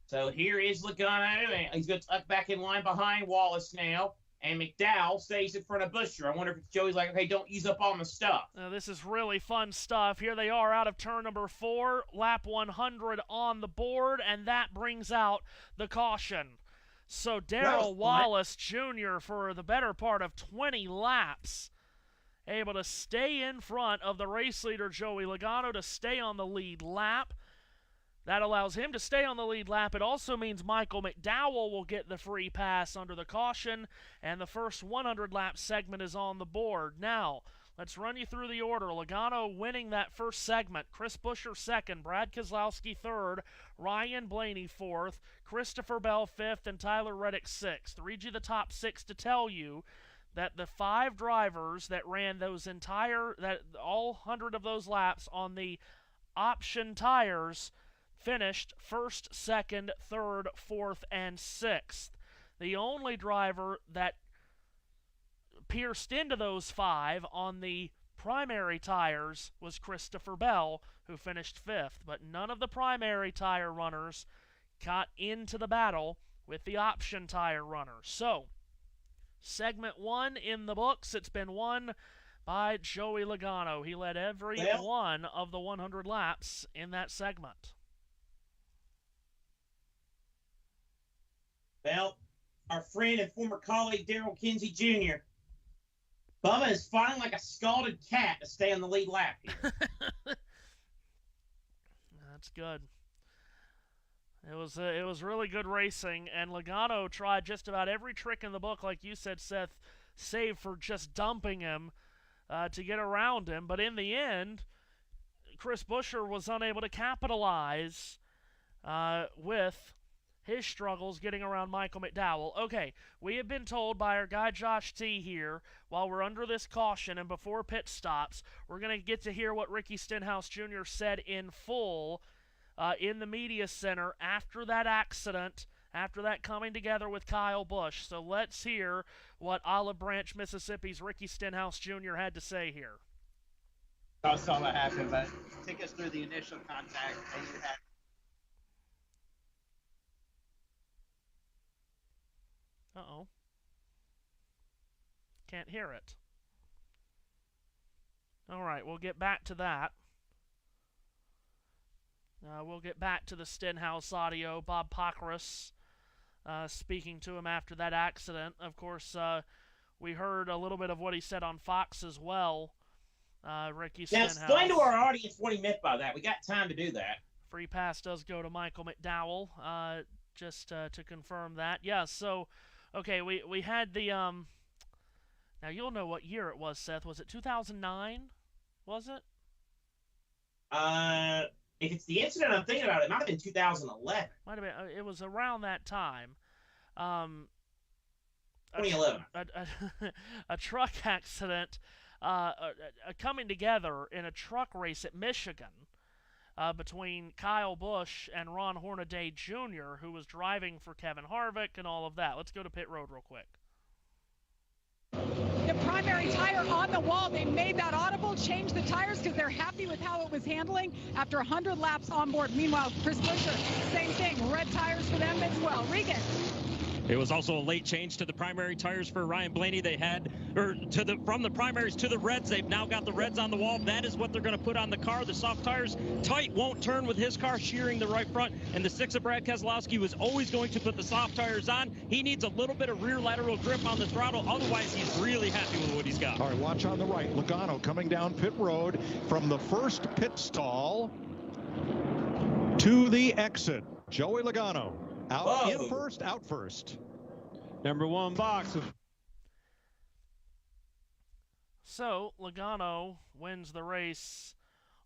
So here is Logano, and he's going to tuck back in line behind Wallace now. And McDowell stays in front of Buescher. I wonder if Joey's like, okay, don't use up all my stuff. This is really fun stuff. Here they are out of turn number 4, lap 100 on the board, and that brings out the caution. So Darrell Wallace Jr., for the better part of 20 laps, able to stay in front of the race leader, Joey Logano, to stay on the lead lap. That allows him to stay on the lead lap. It also means Michael McDowell will get the free pass under the caution, and the first 100-lap segment is on the board. Now, let's run you through the order. Logano winning that first segment. Chris Buescher second, Brad Keselowski third, Ryan Blaney fourth, Christopher Bell fifth, and Tyler Reddick sixth. Read you the top 6 to tell you that the 5 drivers that ran all 100 of those laps on the option tires finished first, second, third, fourth, and sixth. The only driver that pierced into those 5 on the primary tires was Christopher Bell, who finished 5th. But none of the primary tire runners got into the battle with the option tire runners. So, segment 1 in the books. It's been won by Joey Logano. He led every one of the 100 laps in that segment. Well, our friend and former colleague Darrell Kinsey Jr., Bubba is fighting like a scalded cat to stay on the lead lap here. That's good. It was really good racing, and Logano tried just about every trick in the book, like you said, Seth, save for just dumping him to get around him. But in the end, Chris Buescher was unable to capitalize with his struggles getting around Michael McDowell. Okay, we have been told by our guy Josh T here, while we're under this caution and before pit stops, we're going to get to hear what Ricky Stenhouse Jr. said in full in the media center after that accident, after that coming together with Kyle Busch. So let's hear what Olive Branch, Mississippi's Ricky Stenhouse Jr. had to say here. I saw what happened, but take us through the initial contact that you had. Uh-oh. Can't hear it. All right, we'll get back to that. We'll get back to the Stenhouse audio. Bob Pockrass speaking to him after that accident. Of course, We heard a little bit of what he said on Fox as well. Ricky Now, Stenhouse. explain to our audience what he meant by that. We got time to do that. Free pass does go to Michael McDowell, just to confirm that. Yeah, so, okay, we had the, now you'll know what year it was, Seth. Was it 2009? Was it? If it's the incident I'm thinking about, it might have been 2011. Might have been. It was around that time. 2011. A truck accident, coming together in a truck race at Michigan between Kyle Busch and Ron Hornaday Jr., who was driving for Kevin Harvick and all of that. Let's go to pit road real quick. The primary tire on the wall. They made that audible, changed the tires because they're happy with how it was handling after 100 laps on board. Meanwhile, Chris Buescher, same thing, red tires for them as well. Regan. It was also a late change to the primary tires for Ryan Blaney. They had, from the primaries to the reds. They've now got the reds on the wall. That is what they're going to put on the car. The soft tires, tight, won't turn with his car, shearing the right front. And the 6 of Brad Keselowski was always going to put the soft tires on. He needs a little bit of rear lateral grip on the throttle. Otherwise, he's really happy with what he's got. All right, watch on the right. Logano coming down pit road from the first pit stall to the exit. Joey Logano. Out in first, out first. Number 1 box. So, Logano wins the race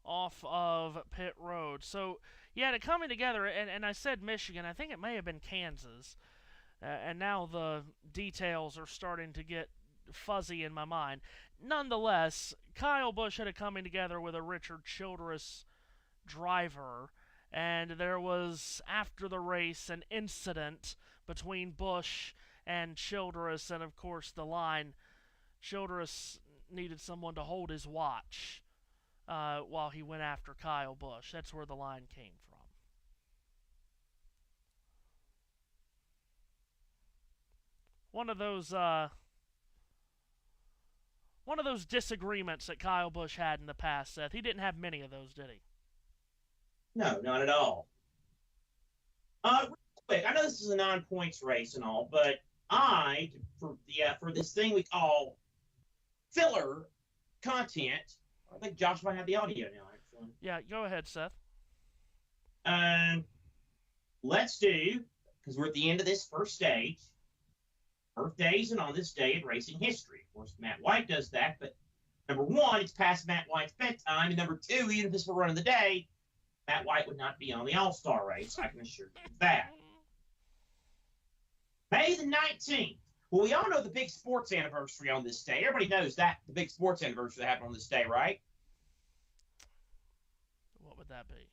off of pit road. So, yeah, to coming together, and I said Michigan, I think it may have been Kansas, and now the details are starting to get fuzzy in my mind. Nonetheless, Kyle Busch had a coming together with a Richard Childress driver, and there was, after the race, an incident between Busch and Childress, and of course the line, Childress needed someone to hold his watch while he went after Kyle Busch. That's where the line came from. One of those disagreements that Kyle Busch had in the past, Seth. He didn't have many of those, did he? No, not at all. Real quick, I know this is a non-points race and all, but for this thing we call filler content, I think Josh might have the audio now, actually. Yeah, go ahead, Seth. Let's do, because we're at the end of this first stage, birthdays and on this day in racing history. Of course, Matt White does that, but number 1, it's past Matt White's bedtime, and number 2, even if this were running the day, Matt White would not be on the All-Star race. I can assure you of that. May the 19th. Well, we all know the big sports anniversary on this day. Everybody knows that, the big sports anniversary that happened on this day, right? What would that be?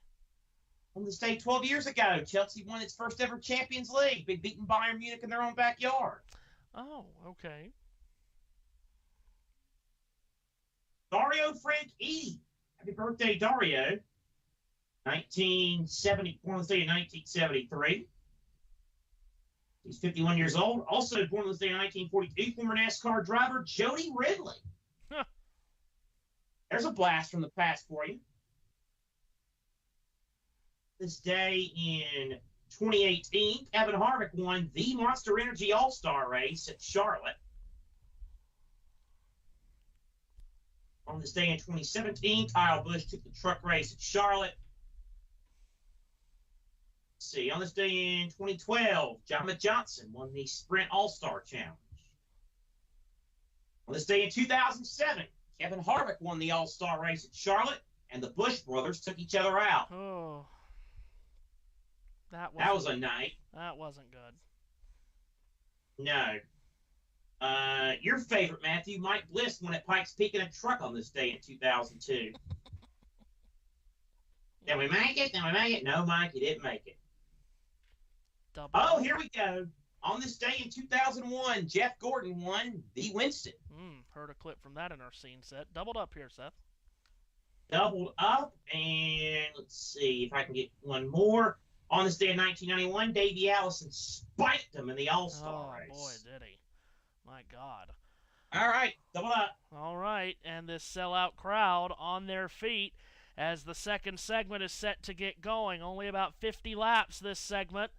On this day 12 years ago, Chelsea won its first ever Champions League, beating Bayern Munich in their own backyard. Oh, okay. Dario Franchitti. Happy birthday, Dario. 1970, born on this day in 1973. He's 51 years old. Also born on this day in 1942, former NASCAR driver Jody Ridley. Huh. There's a blast from the past for you. This day in 2018, Kevin Harvick won the Monster Energy All-Star race at Charlotte. On this day in 2017, Kyle Busch took the truck race at Charlotte. Let's see, on this day in 2012, John Johnson won the Sprint All-Star Challenge. On this day in 2007, Kevin Harvick won the All-Star race at Charlotte, and the Busch brothers took each other out. Oh. That was a night. That wasn't good. No. Your favorite, Matthew, Mike Bliss won at Pikes Peak in a truck on this day in 2002. Did we make it? Did we make it? No, Mike, you didn't make it. Oh, here we go. On this day in 2001, Jeff Gordon won the Winston. Heard a clip from that in our scene set. Doubled up here, Seth. Doubled up, and let's see if I can get one more. On this day in 1991, Davey Allison spiked him in the All-Star race. Oh, boy, did he. My God. All right, double up. All right, and this sellout crowd on their feet as the second segment is set to get going. Only about 50 laps this segment.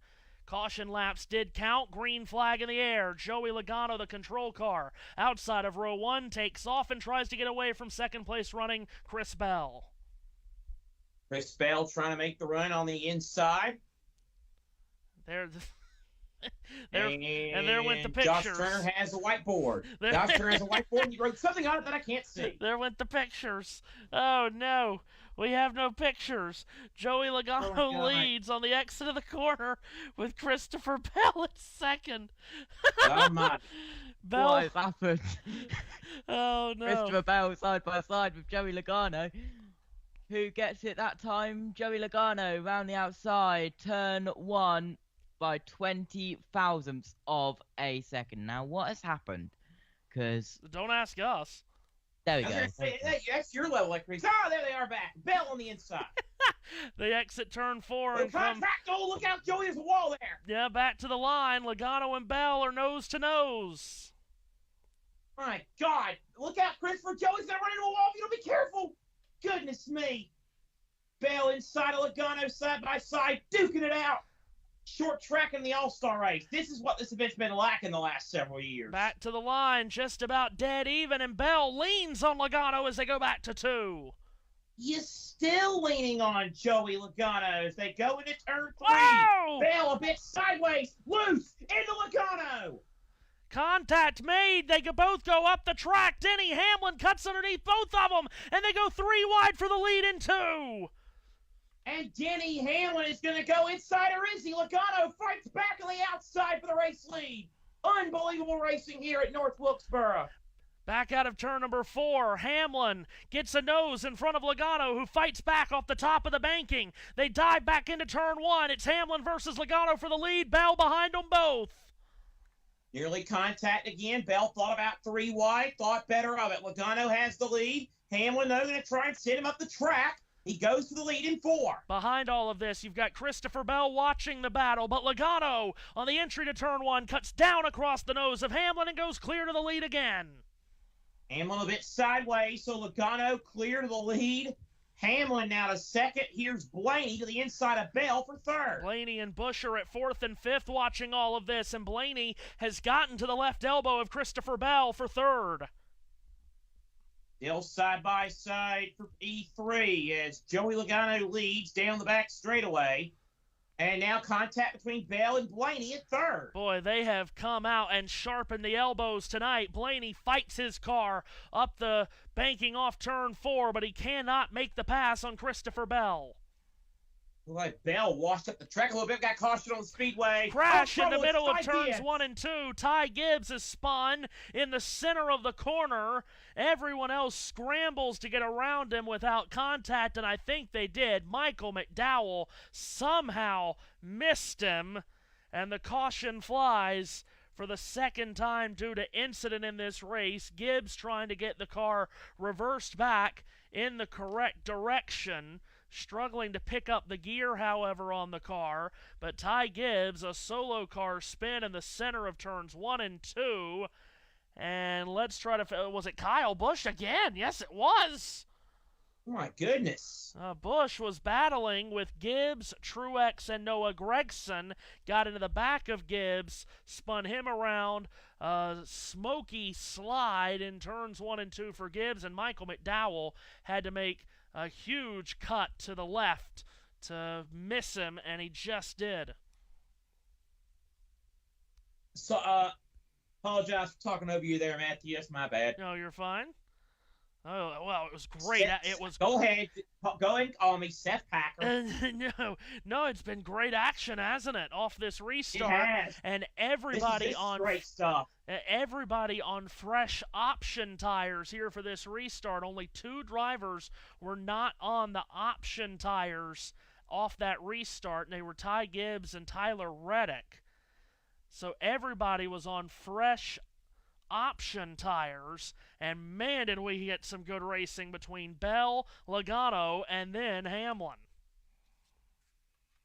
Caution laps did count. Green flag in the air. Joey Logano, the control car, outside of row 1, takes off and tries to get away from second place running Chris Bell. Chris Bell trying to make the run on the inside. And there went the pictures. Josh Turner has a whiteboard. Josh Turner has a whiteboard, and he wrote something on it that I can't see. There went the pictures. Oh, no. We have no pictures. Joey Logano leads on the exit of the corner with Christopher Bell in second. Oh, my. Bell. What has happened? Oh, no. Christopher Bell side by side with Joey Logano. Who gets it that time? Joey Logano round the outside, turn 1 by 20 thousandths of a second. Now, what has happened? Because don't ask us. There we go. That's your level of crazy. Oh, there they are back. Bell on the inside. They exit turn 4 and contact. Oh, look out, Joey! There's a wall there. Yeah, back to the line. Logano and Bell are nose to nose. My God! Look out, Christopher! Joey's gonna run into a wall. If you don't be careful. Goodness me! Bell inside of Logano, side by side, duking it out. Short track in the All-Star race. This is what this event's been lacking the last several years. Back to the line, just about dead even, and Bell leans on Logano as they go back to 2. You're still leaning on Joey Logano as they go into turn 3. Whoa! Bell a bit sideways, loose, into Logano. Contact made. They both go up the track. Denny Hamlin cuts underneath both of them, and they go 3 wide for the lead in 2. And Denny Hamlin is going to go inside, or is he? Logano fights back on the outside for the race lead. Unbelievable racing here at North Wilkesboro. Back out of turn number 4, Hamlin gets a nose in front of Logano, who fights back off the top of the banking. They dive back into turn 1. It's Hamlin versus Logano for the lead. Bell behind them both. Nearly contact again. Bell thought about 3 wide, thought better of it. Logano has the lead. Hamlin, though, going to try and send him up the track. He goes to the lead in 4. Behind all of this, you've got Christopher Bell watching the battle, but Logano on the entry to turn 1 cuts down across the nose of Hamlin and goes clear to the lead again. Hamlin a bit sideways, so Logano clear to the lead. Hamlin now to second. Here's Blaney to the inside of Bell for 3rd. Blaney and Bush are at 4th and 5th watching all of this, and Blaney has gotten to the left elbow of Christopher Bell for 3rd. Still side by side for E3 as Joey Logano leads down the back straightaway. And now contact between Bell and Blaney at 3rd. Boy, they have come out and sharpened the elbows tonight. Blaney fights his car up the banking off turn 4, but he cannot make the pass on Christopher Bell. Like Bell washed up the track a little bit, got caution on the Speedway. Crash in the middle of turns 1 and 2. Ty Gibbs is spun in the center of the corner. Everyone else scrambles to get around him without contact, and I think they did. Michael McDowell somehow missed him, and the caution flies for the second time due to incident in this race. Gibbs trying to get the car reversed back in the correct direction. Struggling to pick up the gear, however, on the car. But Ty Gibbs, a solo car spin in the center of turns 1 and 2. And let's try to... Was it Kyle Busch again? Yes, it was. Oh, my goodness. Busch was battling with Gibbs, Truex, and Noah Gragson. Got into the back of Gibbs, spun him around. Smoky slide in turns 1 and 2 for Gibbs. And Michael McDowell had to make a huge cut to the left to miss him, and he just did. So, apologize for talking over you there, Matthew. That's my bad. No, you're fine. Oh, well, it was great. Go ahead. Go ahead and call me Seth Packer. No, it's been great action, hasn't it, off this restart? It has. And everybody on great stuff. Everybody on fresh option tires here for this restart. Only 2 drivers were not on the option tires off that restart, and they were Ty Gibbs and Tyler Reddick. So everybody was on fresh option tires, and man, did we get some good racing between Bell, Logano, and then Hamlin.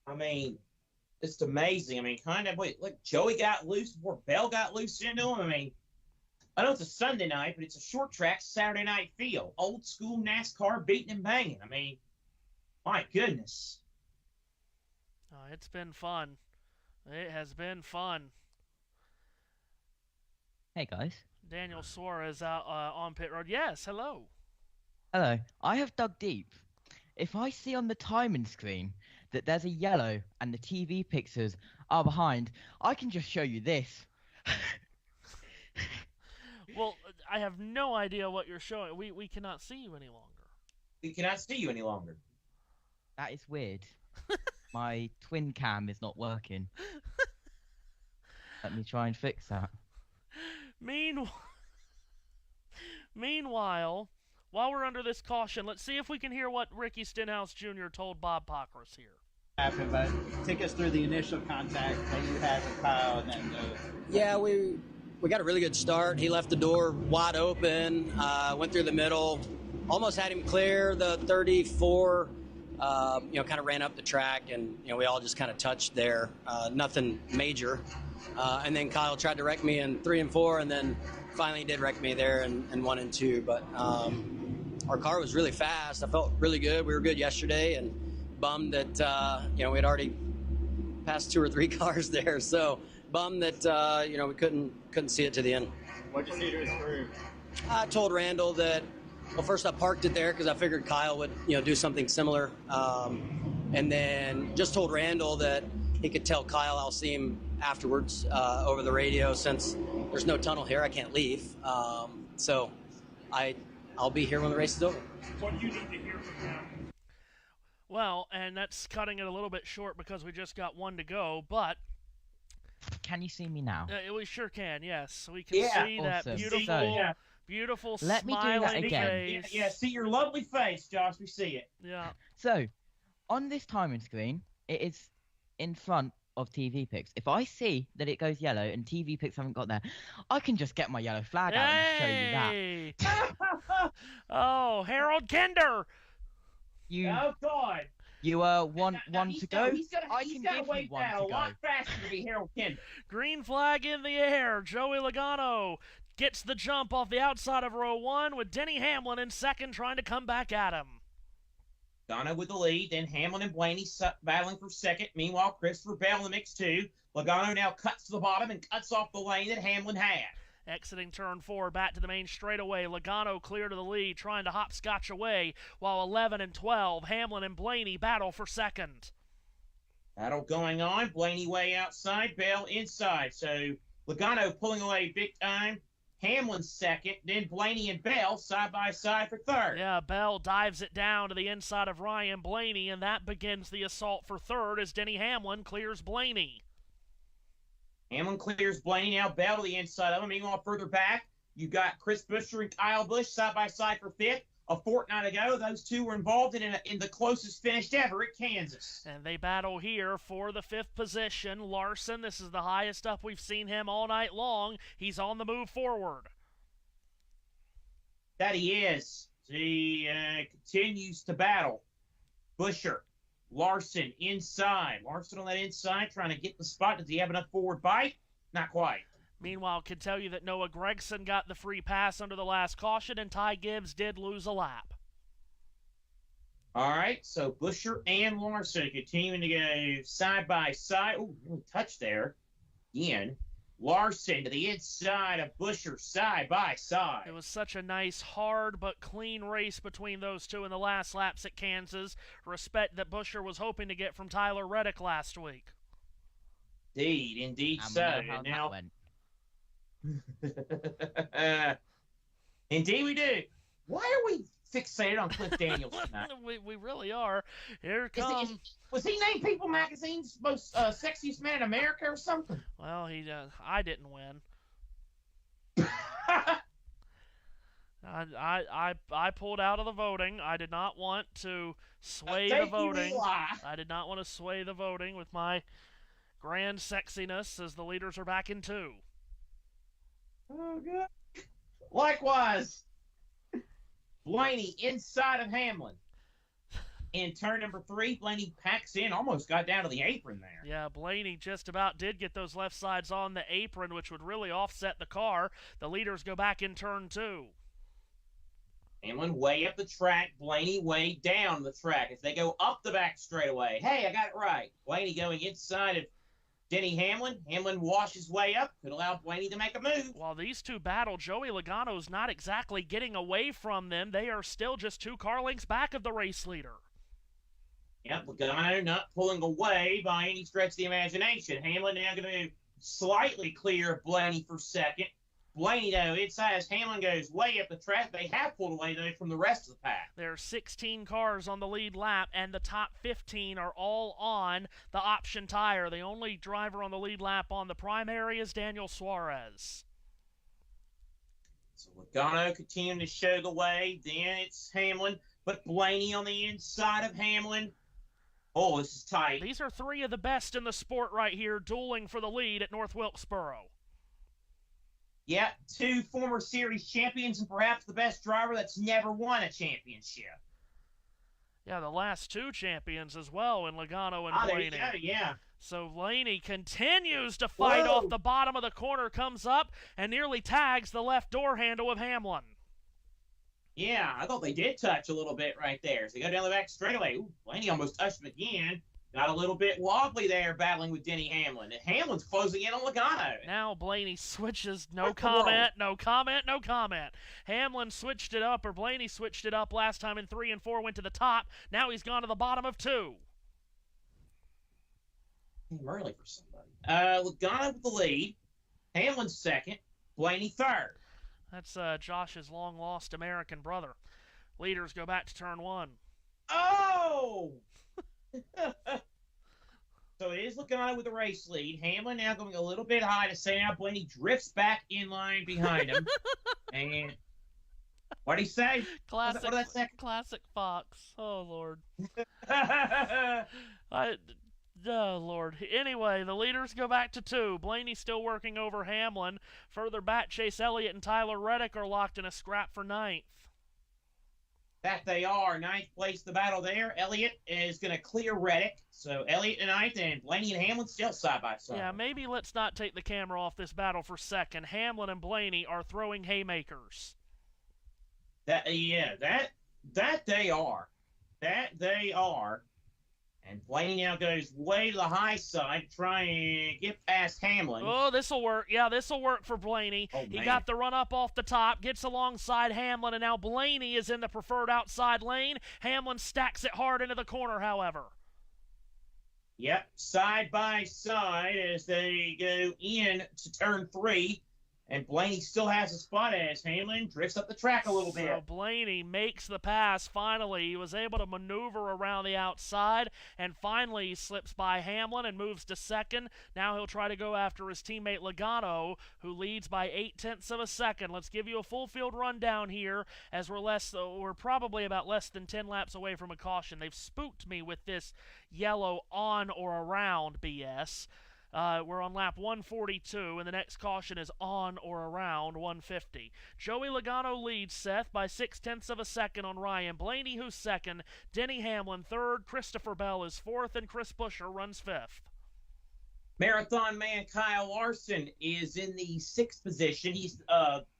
I mean, it's amazing. I mean, look, Joey got loose before Bell got loose into him. I mean, I know it's a Sunday night, but it's a short track Saturday night feel. Old school NASCAR beating and banging. I mean, my goodness. It's been fun. It has been fun. Hey guys. Daniel Suarez out on pit road. Yes, hello. Hello. I have dug deep. If I see on the timing screen that there's a yellow and the TV pictures are behind, I can just show you this. Well, I have no idea what you're showing. We cannot see you any longer. We cannot see you any longer. That is weird. My twin cam is not working. Let me try and fix that. Meanwhile, while we're under this caution, let's see if we can hear what Ricky Stenhouse Jr. told Bob Pockris here. But take us through the initial contact that you had with Kyle, and then Yeah, we got a really good start. He left the door wide open, went through the middle, almost had him clear the 34. Kind of ran up the track, and we all just kind of touched there. Nothing major. And then Kyle tried to wreck me in 3 and 4, and then finally did wreck me there in 1 and 2. But our car was really fast. I felt really good. We were good yesterday, and bummed that we had already passed 2 or 3 cars there. So bummed that we couldn't see it to the end. What'd you see to improve? I told Randall that. Well, first I parked it there because I figured Kyle would, do something similar. And then just told Randall that he could tell Kyle I'll see him afterwards over the radio. Since there's no tunnel here, I can't leave. So I'll be here when the race is over. What do you need to hear from him? Well, and that's cutting it a little bit short because we just got 1 to go, but... Can you see me now? We sure can, yes. We can see that Awesome. beautiful Let me do that smiling again. face. Yeah, see your lovely face, Josh. We see it. Yeah. So, on this timing screen, it is in front of TV pics. If I see that it goes yellow and TV pics haven't got there, I can just get my yellow flag out and show you that. Oh, Harold Kinder! Oh, God. You one to go. He's got to wait that a lot faster to be Harold Kinder. Green flag in the air. Joey Logano gets the jump off the outside of row 1 with Denny Hamlin in second trying to come back at him. Logano with the lead, then Hamlin and Blaney battling for second. Meanwhile, Christopher Bell in the mix too. Logano now cuts to the bottom and cuts off the lane that Hamlin had. Exiting turn 4, back to the main straightaway. Logano clear to the lead, trying to hopscotch away, while 11 and 12, Hamlin and Blaney battle for second. Battle going on. Blaney way outside, Bell inside. So Logano pulling away big time. Hamlin second, then Blaney and Bell side by side for third. Yeah, Bell dives it down to the inside of Ryan Blaney, and that begins the assault for third as Denny Hamlin clears Blaney. Hamlin clears Blaney, now Bell to the inside of him. Meanwhile, further back, you got Chris Buescher and Kyle Busch side by side for fifth. A fortnight ago, those two were involved in the closest finish ever at Kansas. And they battle here for the 5th position. Larson, this is the highest up we've seen him all night long. He's on the move forward. That he is. He continues to battle. Buescher, Larson inside. Larson on that inside trying to get the spot. Does he have enough forward bite? Not quite. Meanwhile, can tell you that Noah Gragson got the free pass under the last caution, and Ty Gibbs did lose a lap. All right, so Buescher and Larson continuing to go side by side. Oh, really touch there. Again, Larson to the inside of Buescher, side by side. It was such a nice, hard but clean race between those two in the last laps at Kansas. Respect that Buescher was hoping to get from Tyler Reddick last week. Indeed so. And now, indeed we do. Why are we fixated on Cliff Daniels tonight? we really are. Here comes. Was he named People Magazine's most sexiest man in America or something? Well, I didn't win. I pulled out of the voting. I did not want to sway the voting. I did not want to sway the voting with my grand sexiness as the leaders are back in 2. Oh, good. Likewise, Blaney inside of Hamlin. In turn number 3, Blaney packs in, almost got down to the apron there. Yeah, Blaney just about did get those left sides on the apron, which would really offset the car. The leaders go back in turn 2. Hamlin way up the track, Blaney way down the track as they go up the back straightaway. Hey, I got it right. Blaney going inside of Denny Hamlin. Hamlin washed his way up, could allow Blaney to make a move. While these two battle, Joey Logano's not exactly getting away from them. They are still just 2 car lengths back of the race leader. Yep, Logano not pulling away by any stretch of the imagination. Hamlin now going to slightly clear of Blaney for second. Blaney, though, inside as Hamlin goes way up the track. They have pulled away, though, from the rest of the pack. There are 16 cars on the lead lap, and the top 15 are all on the option tire. The only driver on the lead lap on the primary is Daniel Suarez. So Logano continuing to show the way. Then it's Hamlin, but Blaney on the inside of Hamlin. Oh, this is tight. These are 3 of the best in the sport right here, dueling for the lead at North Wilkesboro. Yeah, 2 former series champions and perhaps the best driver that's never won a championship. Yeah, the last 2 champions as well in Logano and Blaney. Yeah. So Blaney continues to fight off the bottom of the corner, comes up and nearly tags the left door handle of Hamlin. Yeah, I thought they did touch a little bit right there. So they go down the back straightaway. Ooh, Blaney almost touched him again. Got a little bit wobbly there battling with Denny Hamlin. And Hamlin's closing in on Logano. Now Blaney switches. No comment. Hamlin switched it up, or Blaney switched it up last time in 3 and 4, went to the top. Now he's gone to the bottom of 2. Early for somebody. Logano with the lead. Hamlin second. Blaney third. That's Josh's long-lost American brother. Leaders go back to turn 1. Oh! So it is Logano with the race lead. Hamlin now going a little bit high to say now Blaney drifts back in line behind him. And what did he say? Classic, what did that say? Classic Fox. Oh, Lord. Oh, Lord. Anyway, the leaders go back to 2. Blaney still working over Hamlin. Further back, Chase Elliott and Tyler Reddick are locked in a scrap for 9th. That they are. 9th place the battle there. Elliott is going to clear Reddick. So Elliott in 9th and Blaney and Hamlin still side by side. Yeah, maybe let's not take the camera off this battle for second. Hamlin and Blaney are throwing haymakers. That they are. That they are. And Blaney now goes way to the high side, trying to get past Hamlin. Oh, this'll work. Yeah, this'll work for Blaney. Oh, he got the run up off the top, gets alongside Hamlin, and now Blaney is in the preferred outside lane. Hamlin stacks it hard into the corner, however. Yep, side by side as they go in to turn 3. And Blaney still has a spot as Hamlin drifts up the track a little bit. So Blaney makes the pass finally. He was able to maneuver around the outside, and finally he slips by Hamlin and moves to second. Now he'll try to go after his teammate Logano, who leads by 0.8 of a second. Let's give you a full field rundown here, as we're probably about less than 10 laps away from a caution. They've spooked me with this yellow on or around BS. We're on lap 142, and the next caution is on or around 150. Joey Logano leads Seth by 0.6 of a second on Ryan Blaney, who's second. Denny Hamlin third. Christopher Bell is fourth, and Chris Buescher runs fifth. Marathon man Kyle Larson is in the 6th position. He's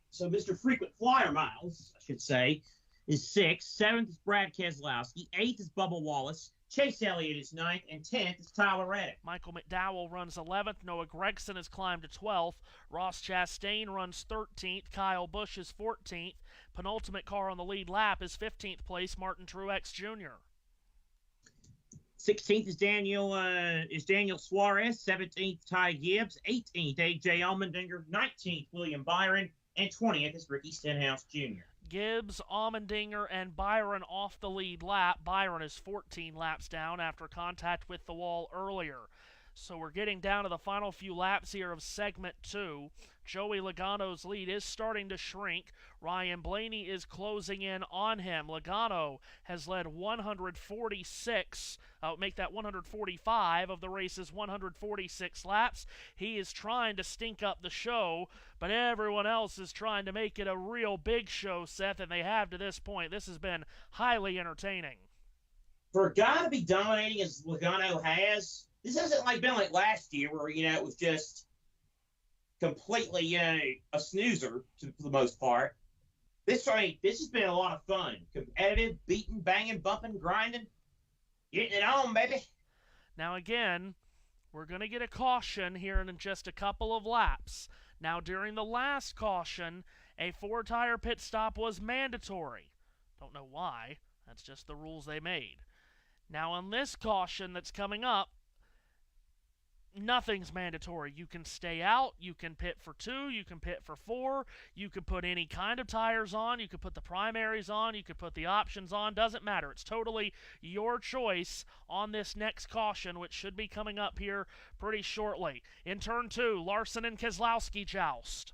so Mr. Frequent Flyer Miles, I should say, is 6th. 7th is Brad Keselowski. 8th is Bubba Wallace. Chase Elliott is 9th, and 10th is Tyler Reddick. Michael McDowell runs 11th. Noah Gragson has climbed to 12th. Ross Chastain runs 13th. Kyle Busch is 14th. Penultimate car on the lead lap is 15th place, Martin Truex Jr. 16th is Daniel Suarez. 17th, Ty Gibbs. 18th, A.J. Allmendinger. 19th, William Byron. And 20th is Ricky Stenhouse Jr. Gibbs, Allmendinger, and Byron off the lead lap. Byron is 14 laps down after contact with the wall earlier. So we're getting down to the final few laps here of segment 2. Joey Logano's lead is starting to shrink. Ryan Blaney is closing in on him. Logano has led 145 of the race's 146 laps. He is trying to stink up the show, but everyone else is trying to make it a real big show, Seth, and they have to this point. This has been highly entertaining. For a guy to be dominating as Logano has, this hasn't been like last year where, it was just completely, a snoozer for the most part. This has been a lot of fun. Competitive, beating, banging, bumping, grinding, getting it on, baby. Now again, We're going to get a caution here in just a couple of laps. Now, during the last caution, a 4-tire pit stop was mandatory. Don't know why. That's just the rules they made. Now, on this caution that's coming up, nothing's mandatory. You can stay out, you can pit for 2, you can pit for 4, you can put any kind of tires on, you can put the primaries on, you can put the options on, doesn't matter. It's totally your choice on this next caution, which should be coming up here pretty shortly. In turn 2, Larson and Keselowski joust.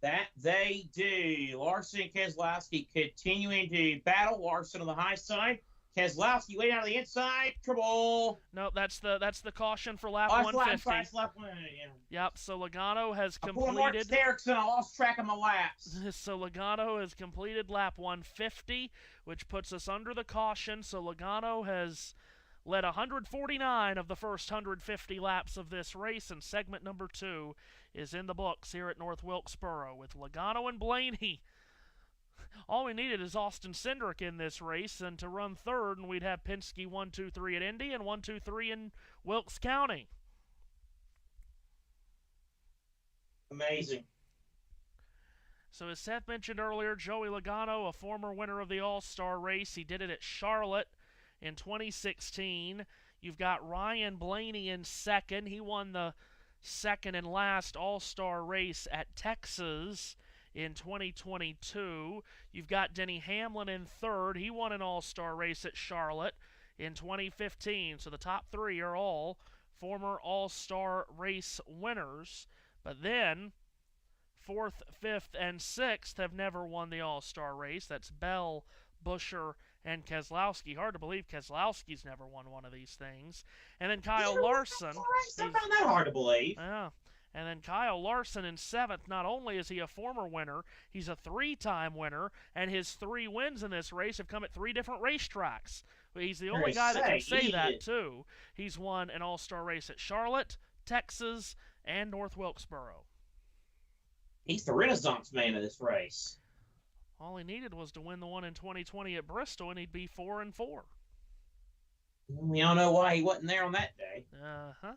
That they do. Larson and Keselowski continuing to battle. Larson on the high side. Keselowski way down to the inside. Trouble. No, that's the caution for lap Oh, 150. lap 1, yeah. Yep, so Logano has Poor Mark completed... Erickson, I lost track of my laps. So Logano has completed lap 150, which puts us under the caution. So Logano has led 149 of the first 150 laps of this race, and segment number 2 is in the books here at North Wilkesboro with Logano and Blaney. All we needed is Austin Cindric in this race and to run third, and we'd have Penske 1, 2, 3 at Indy and 1, 2, 3 in Wilkes County. Amazing. So as Seth mentioned earlier, Joey Logano, a former winner of the All-Star race. He did it at Charlotte in 2016. You've got Ryan Blaney in second. He won the second and last All-Star race at Texas in 2022. You've got Denny Hamlin in third. He won an All-Star race at Charlotte in 2015. So the top 3 are all former All-Star race winners. But then 4th, 5th, and 6th have never won the All-Star race. That's Bell, Buescher, and Keselowski. Hard to believe Keselowski's never won one of these things. And then Kyle Larson. I found that hard to believe. Yeah. And then Kyle Larson in 7th. Not only is he a former winner, he's a 3-time winner, and his 3 wins in this race have come at 3 different racetracks. He's the only guy that can say that, too. He's won an All-Star race at Charlotte, Texas, and North Wilkesboro. He's the Renaissance man of this race. All he needed was to win the one in 2020 at Bristol, and he'd be 4-4. We all know why he wasn't there on that day. Uh-huh.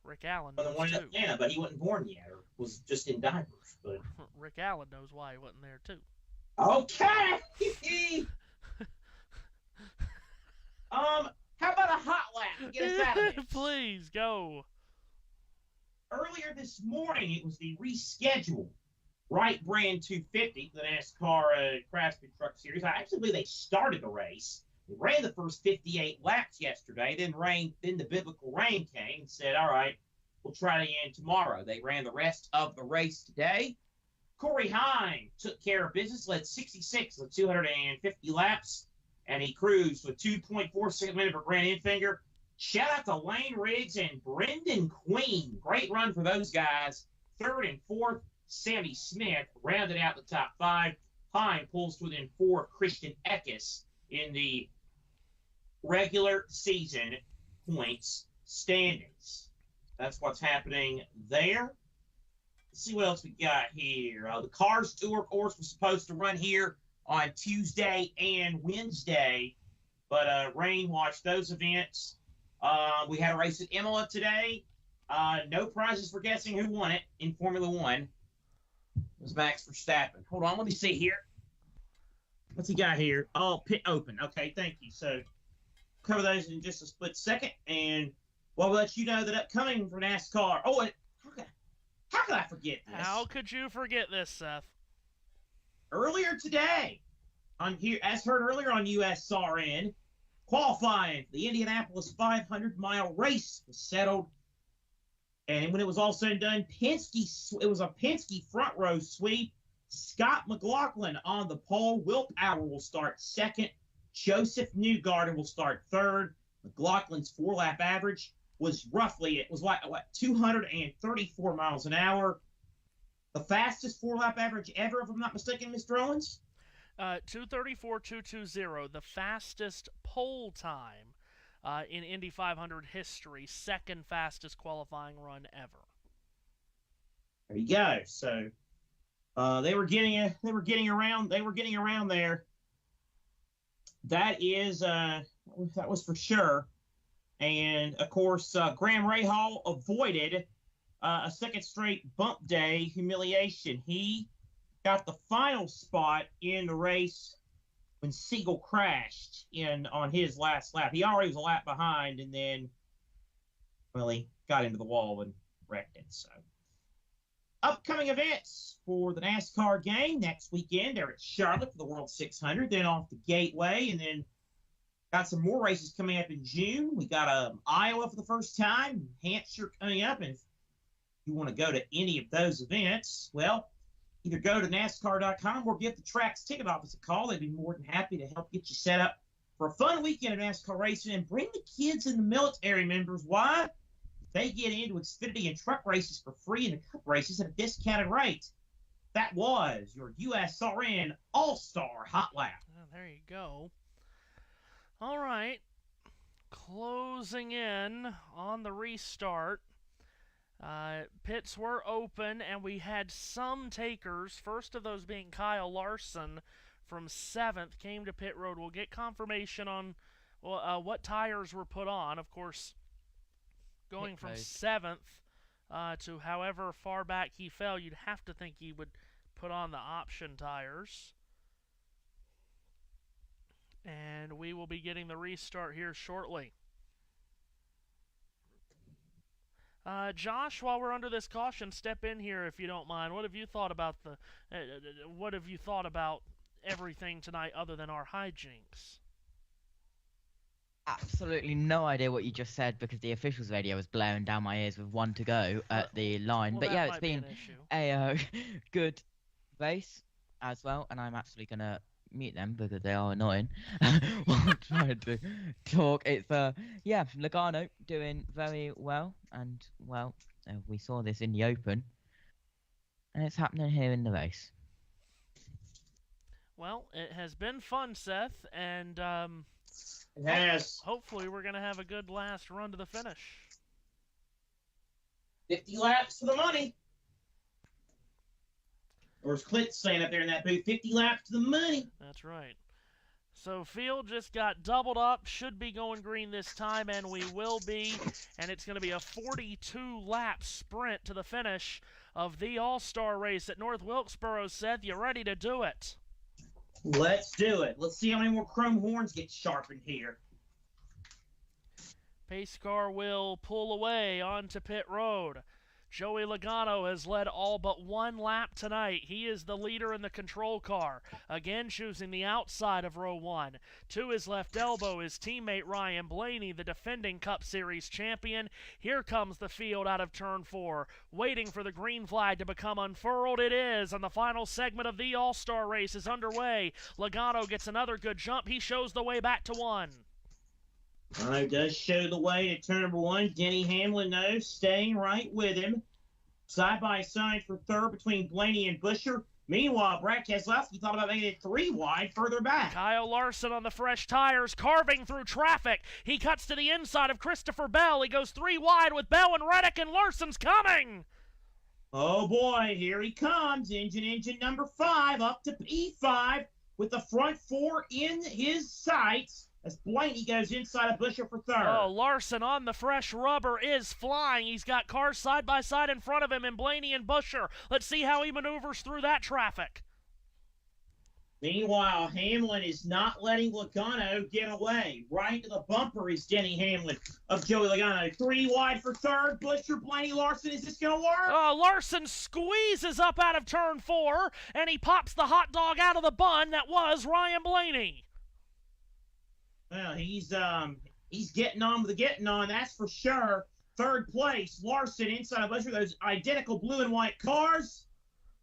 Rick Allen Well, knows, the one in too. Atlanta, but he wasn't born yet, or was just in diapers. But Rick Allen knows why he wasn't there, too. okay! How about a hot lap to get us out of this? Please, go. Earlier this morning, it was the rescheduled Wright Brand 250, the NASCAR Craftsman Truck Series. I actually believe they started the race. They ran the first 58 laps yesterday. Then the biblical rain came and said, all right, we'll try it again tomorrow. They ran the rest of the race today. Corey Hine took care of business, led 66 of 250 laps, and he cruised with 2.4 second minute for Grant Enfinger. Shout out to Lane Riggs and Brendan Queen. Great run for those guys. 3rd and 4th, Sammy Smith rounded out the top 5. Hine pulls to within 4 Christian Eckes in the regular season points standings. That's what's happening there. Let's see what else we got here. The Cars Tour course was supposed to run here on Tuesday and Wednesday, but rain watched those events. We had a race at Imola today. No prizes for guessing who won it in Formula One. It was Max Verstappen. Hold on, let me see here. What's he got here? Oh, pit open. Okay, thank you. So, cover those in just a split second, and we'll let you know that upcoming for NASCAR. Oh, and how could I forget this? How could you forget this, Seth? Earlier today, as heard earlier on USRN, qualifying for the Indianapolis 500-mile race was settled. And when it was all said and done, it was a Penske front row sweep. Scott McLaughlin on the pole. Will Power will start 2nd. Joseph Newgarden will start 3rd. McLaughlin's 4-lap average was 234 miles an hour. The fastest 4-lap average ever, if I'm not mistaken, Mr. Owens? 2:34.220, the fastest pole time in Indy 500 history, 2nd fastest qualifying run ever. There you go. So they were getting around there. That was for sure. And, of course, Graham Rahal avoided a second straight bump day humiliation. He got the final spot in the race when Siegel crashed on his last lap. He already was a lap behind, and then, well, he got into the wall and wrecked it. So, upcoming events for the NASCAR game next weekend. They're at Charlotte for the World 600, then off to Gateway, and then got some more races coming up in June. We got Iowa for the first time, Hampshire coming up, and if you want to go to any of those events, well, either go to NASCAR.com or give the track's ticket office a call. They'd be more than happy to help get you set up for a fun weekend of NASCAR racing, and bring the kids and the military members. Why? They get into Xfinity and truck races for free and the cup races at a discounted rate. That was your USRN All-Star Hot Lap. Well, there you go. All right. Closing in on the restart. Pits were open, and we had some takers. First of those being Kyle Larson from 7th, came to pit road. We'll get confirmation on what tires were put on. Of course, going from 7th to however far back he fell, you'd have to think he would put on the option tires. And we will be getting the restart here shortly. Josh, while we're under this caution, step in here if you don't mind. What have you thought about everything tonight other than our hijinks? Absolutely no idea what you just said because the officials' radio was blaring down my ears with 1 to go at the line. Well, but yeah, it's been a good race as well, and I'm actually gonna mute them because they are annoying while I'm trying to talk. It's Logano doing very well, and we saw this in the open, and it's happening here in the race. Well, it has been fun, Seth, and it has. Hopefully we're going to have a good last run to the finish. 50 laps for the money. Or as Clint's saying up there in that booth, 50 laps to the money. That's right. So field just got doubled up, should be going green this time, and we will be. And it's going to be a 42-lap sprint to the finish of the All-Star race at North Wilkesboro. Seth, you ready to do it? Let's do it. Let's see how many more chrome horns get sharpened here. Pace car will pull away onto pit road. Joey Logano has led all but 1 lap tonight. He is the leader in the control car, again choosing the outside of row 1. To his left elbow is teammate Ryan Blaney, the defending Cup Series champion. Here comes the field out of turn 4, waiting for the green flag to become unfurled. It is, and the final segment of the All-Star race is underway. Logano gets another good jump. He shows the way back to 1. Does show the way to turn number 1. Denny Hamlin, though, staying right with him. Side by side for third between Blaney and Buscher. Meanwhile, Brad Keselowski thought about making it 3 wide further back. Kyle Larson on the fresh tires, carving through traffic. He cuts to the inside of Christopher Bell. He goes 3 wide with Bell and Reddick, and Larson's coming. Oh, boy, here he comes. Engine number 5 up to P5 with the front 4 in his sights as Blaney goes inside of Buscher for third. Oh, Larson on the fresh rubber is flying. He's got cars side by side in front of him, and Blaney and Buscher. Let's see how he maneuvers through that traffic. Meanwhile, Hamlin is not letting Logano get away. Right to the bumper is Denny Hamlin of Joey Logano. 3 wide for third. Buscher, Blaney, Larson. Is this going to work? Larson squeezes up out of turn 4, and he pops the hot dog out of the bun that was Ryan Blaney. Well, he's getting on with the getting on, that's for sure. Third place, Larson inside of Buscher. Those identical blue and white cars.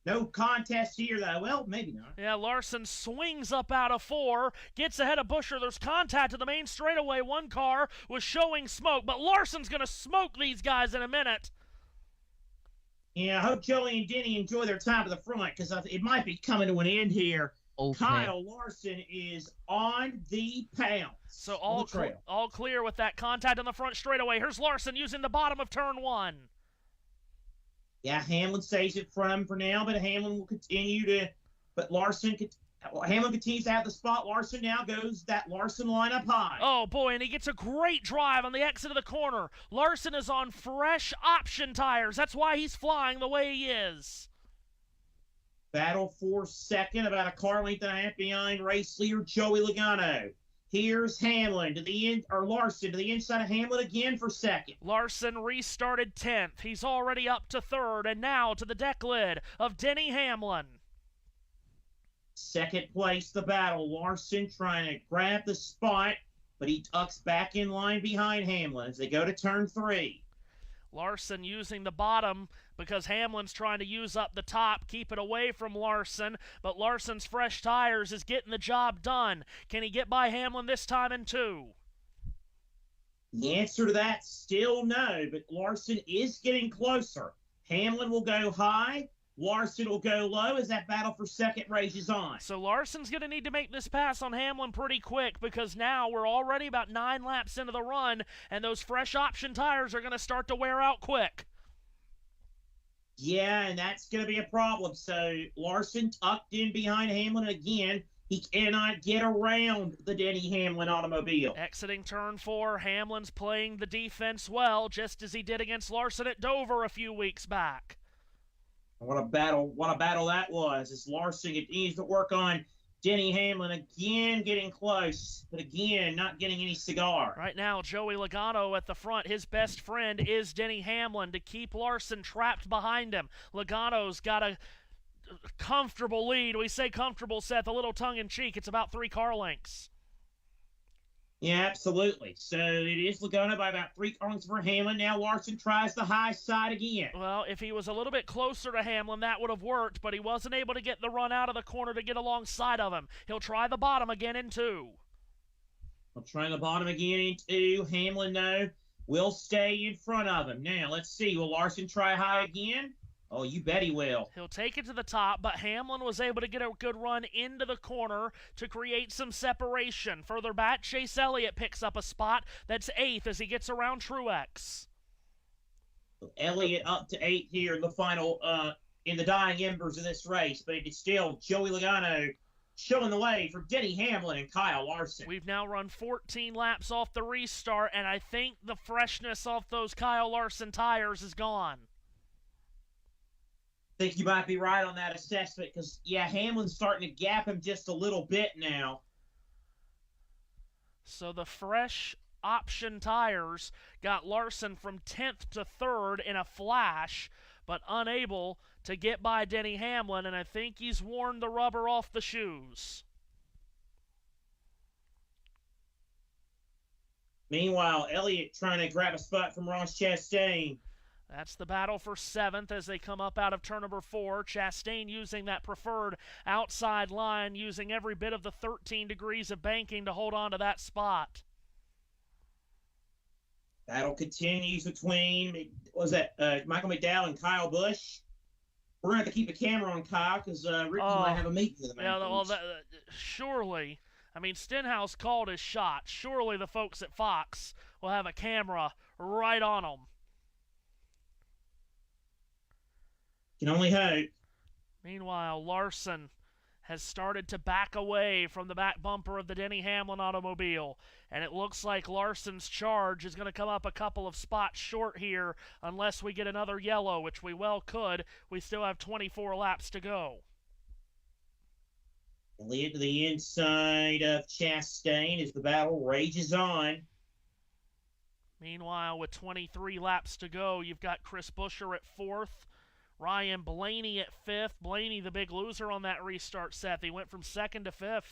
No contest here, though. Well, maybe not. Yeah, Larson swings up out of 4, gets ahead of Buscher. There's contact at the main straightaway. 1 car was showing smoke, but Larson's going to smoke these guys in a minute. Yeah, I hope Joey and Denny enjoy their time to the front because it might be coming to an end here. Okay. Kyle Larson is on the pound. So all clear with that contact on the front straightaway. Here's Larson using the bottom of turn 1. Yeah, Hamlin stays in front of him for now, but Hamlin will continue to. But Larson Hamlin continues to have the spot. Larson now goes that Larson line up high. Oh, boy, and he gets a great drive on the exit of the corner. Larson is on fresh option tires. That's why he's flying the way he is. Battle for second, about a car length and a half behind race leader Joey Logano. Here's Hamlin to the end, or Larson to the inside of Hamlin again for second. Larson restarted 10th. He's already up to third, and now to the deck lid of Denny Hamlin. Second place, the battle. Larson trying to grab the spot, but he tucks back in line behind Hamlin as they go to turn 3. Larson using the bottom because Hamlin's trying to use up the top, keep it away from Larson, but Larson's fresh tires is getting the job done. Can he get by Hamlin this time in 2? The answer to that, still no, but Larson is getting closer. Hamlin will go high, Larson will go low as that battle for second rages on. So Larson's going to need to make this pass on Hamlin pretty quick because now we're already about 9 laps into the run, and those fresh option tires are going to start to wear out quick. Yeah, and that's going to be a problem. So Larson tucked in behind Hamlin again. He cannot get around the Denny Hamlin automobile. Exiting turn 4, Hamlin's playing the defense well, just as he did against Larson at Dover a few weeks back. What a battle that was, as Larson continues to work on Denny Hamlin again, getting close, but again, not getting any cigar. Right now, Joey Logano at the front. His best friend is Denny Hamlin to keep Larson trapped behind him. Logano's got a comfortable lead. We say comfortable, Seth, a little tongue-in-cheek. It's about 3 car lengths. Yeah, absolutely. So it is Logano by about 3 car lengths for Hamlin. Now Larson tries the high side again. Well, if he was a little bit closer to Hamlin, that would have worked, but he wasn't able to get the run out of the corner to get alongside of him. He'll try the bottom again in 2. He'll try the bottom again in 2. Hamlin, though, will stay in front of him. Now, let's see. Will Larson try high again? Oh, you bet he will. He'll take it to the top, but Hamlin was able to get a good run into the corner to create some separation. Further back, Chase Elliott picks up a spot. That's 8th as he gets around Truex. Elliott up to 8 here in the final, in the dying embers of this race, but it's still Joey Logano showing the way for Denny Hamlin and Kyle Larson. We've now run 14 laps off the restart, and I think the freshness off those Kyle Larson tires is gone. I think you might be right on that assessment because, yeah, Hamlin's starting to gap him just a little bit now. So the fresh option tires got Larson from 10th to 3rd in a flash, but unable to get by Denny Hamlin, and I think he's worn the rubber off the shoes. Meanwhile, Elliott trying to grab a spot from Ross Chastain. That's the battle for 7th as they come up out of turn number 4. Chastain using that preferred outside line, using every bit of the 13 degrees of banking to hold on to that spot. Battle continues between, Michael McDowell and Kyle Busch. We're going to have to keep a camera on Kyle because Ricky might have a meeting with him. Yeah, well, surely, I mean, Stenhouse called his shot. Surely the folks at Fox will have a camera right on him. Can only hope. Meanwhile, Larson has started to back away from the back bumper of the Denny Hamlin automobile, and it looks like Larson's charge is going to come up a couple of spots short here unless we get another yellow, which we well could. We still have 24 laps to go. Elliott to the inside of Chastain as the battle rages on. Meanwhile, with 23 laps to go, you've got Chris Buescher at 4th. Ryan Blaney at 5th. Blaney, the big loser on that restart, Seth. He went from 2nd to 5th.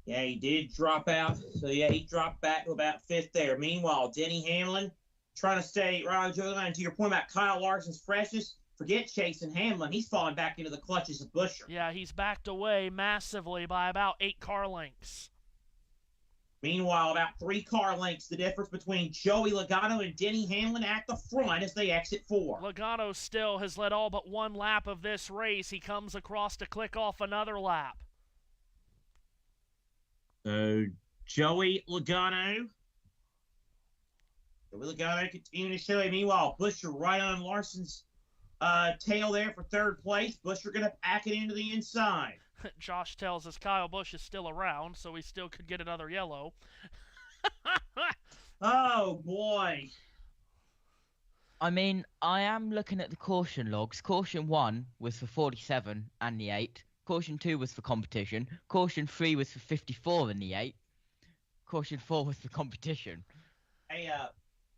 Yeah, he did drop out. So, yeah, he dropped back to about 5th there. Meanwhile, Denny Hamlin trying to stay right on Joey Logano. To your point about Kyle Larson's freshness, forget chasing Hamlin. He's falling back into the clutches of Buescher. Yeah, he's backed away massively by about 8 car lengths. Meanwhile, about 3 car lengths, the difference between Joey Logano and Denny Hamlin at the front as they exit 4. Logano still has led all but 1 lap of this race. He comes across to click off another lap. So, Joey Logano continuing to show. Meanwhile, Buescher right on Larson's tail there for 3rd place. Buescher going to pack it into the inside. Josh tells us Kyle Busch is still around, so we still could get another yellow. Oh, boy. I mean, I am looking at the caution logs. Caution 1 was for 47 and the 8. Caution 2 was for competition. Caution 3 was for 54 and the 8. Caution 4 was for competition. Hey,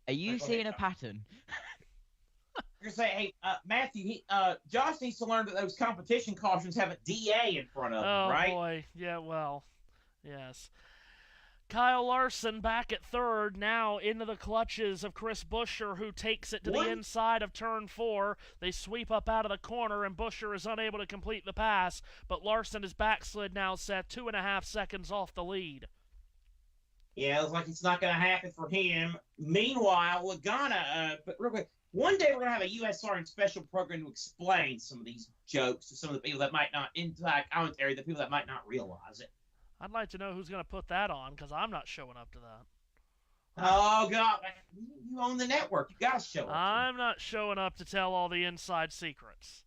are you seeing a pattern? You're saying, hey, Matthew, Josh needs to learn that those competition cautions have a DA in front of them, right? Oh, boy. Yeah, well, yes. Kyle Larson back at third, now into the clutches of Chris Buescher, who takes it to the inside of turn 4. They sweep up out of the corner, and Buescher is unable to complete the pass, but Larson is backslid now, set 2.5 seconds off the lead. Yeah, it looks like it's not going to happen for him. Meanwhile, Lagana, but real quick, one day we're going to have a USR special program to explain some of these jokes to some of the people that might not, inside commentary, the people that might not realize it. I'd like to know who's going to put that on, because I'm not showing up to that. Oh, God. You own the network. You got to show up. I'm not showing up to tell all the inside secrets.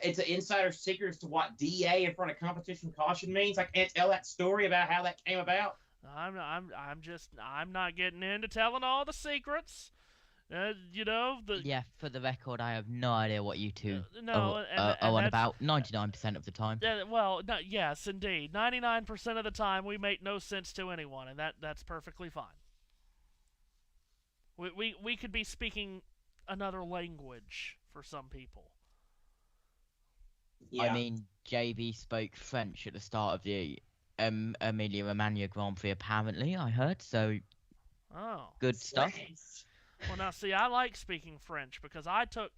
It's an insider secret as to what DA in front of competition caution means. I can't tell that story about how that came about. I'm not getting into telling all the secrets. Yeah, for the record, I have no idea what you two are on about 99% of the time. Well, yes, indeed. 99% of the time, we make no sense to anyone, and that's perfectly fine. We could be speaking another language for some people. Yeah. I mean, JB spoke French at the start of the Emilia-Romagna Grand Prix, apparently, I heard, so good stuff. Well, now, see, I like speaking French because I took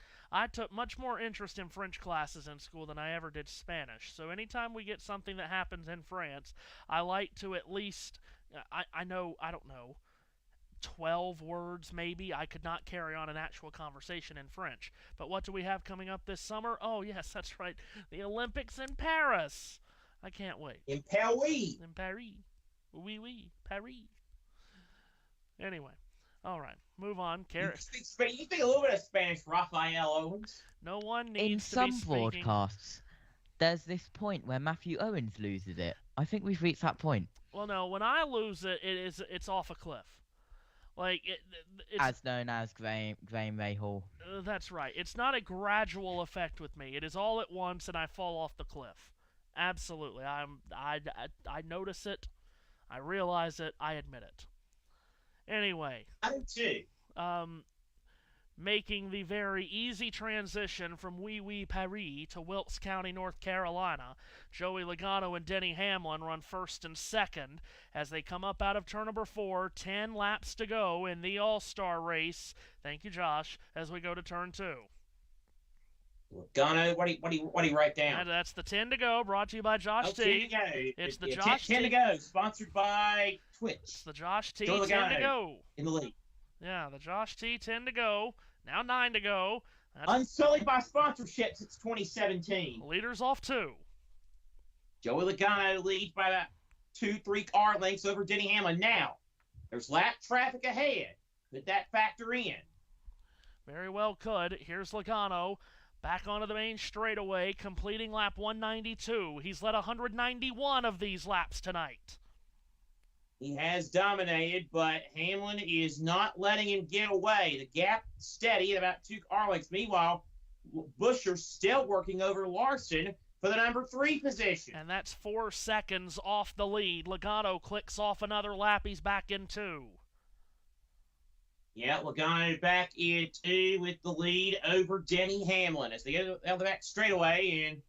much more interest in French classes in school than I ever did Spanish. So anytime we get something that happens in France, I like to at least, I don't know, 12 words maybe. I could not carry on an actual conversation in French. But what do we have coming up this summer? Oh, yes, that's right, the Olympics in Paris. I can't wait. In Paris. In Paris. Oui, Paris. Anyway. All right, move on. You speak a little bit of Spanish, Raphael Owens. No one needs to be speaking. In some broadcasts, there's this point where Matthew Owens loses it. I think we've reached that point. Well, no, when I lose it, it's off a cliff. Like it's as known as Graham Rahal. That's right. It's not a gradual effect with me. It is all at once, and I fall off the cliff. Absolutely. I notice it. I realize it. I admit it. Anyway, I do too. Making the very easy transition from Wee Paris to Wilkes County, North Carolina, Joey Logano and Denny Hamlin run first and second as they come up out of turn number 4. 10 laps to go in the All-Star race. Thank you, Josh. As we go to turn 2. Logano, what do you write down? And that's the 10 to go, brought to you by Josh T. 10 to go. It's the Josh 10 to go, sponsored by Twitch. It's the Josh T. Joey 10 to go. In the lead. Yeah, the Josh T. 10 to go. Now 9 to go. Unsullied by sponsorship since 2017. Leaders off 2. Joey Logano leads by about 2-3 car lengths over Denny Hamlin. Now, there's lap traffic ahead. Could that factor in? Very well could. Here's Logano. Back onto the main straightaway, completing lap 192. He's led 191 of these laps tonight. He has dominated, but Hamlin is not letting him get away. The gap steady at about 2 car lengths. Meanwhile, Buescher's still working over Larson for the number 3 position. And that's 4 seconds off the lead. Logano clicks off another lap. He's back in 2. Yeah, Logano back in 2 with the lead over Denny Hamlin as they go down the back straightaway. And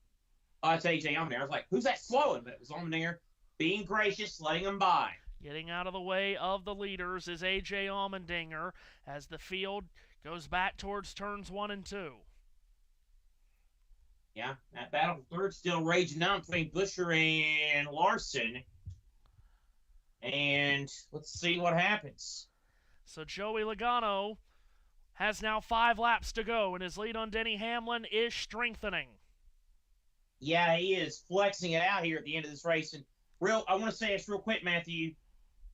it's AJ Allmendinger. I was like, who's that slowing? But it was Allmendinger being gracious, letting him by. Getting out of the way of the leaders is AJ Allmendinger as the field goes back towards turns 1 and 2. Yeah, that battle for third still raging on between Buescher and Larson. And let's see what happens. So Joey Logano has now 5 laps to go, and his lead on Denny Hamlin is strengthening. Yeah, he is flexing it out here at the end of this race. And I want to say this real quick, Matthew.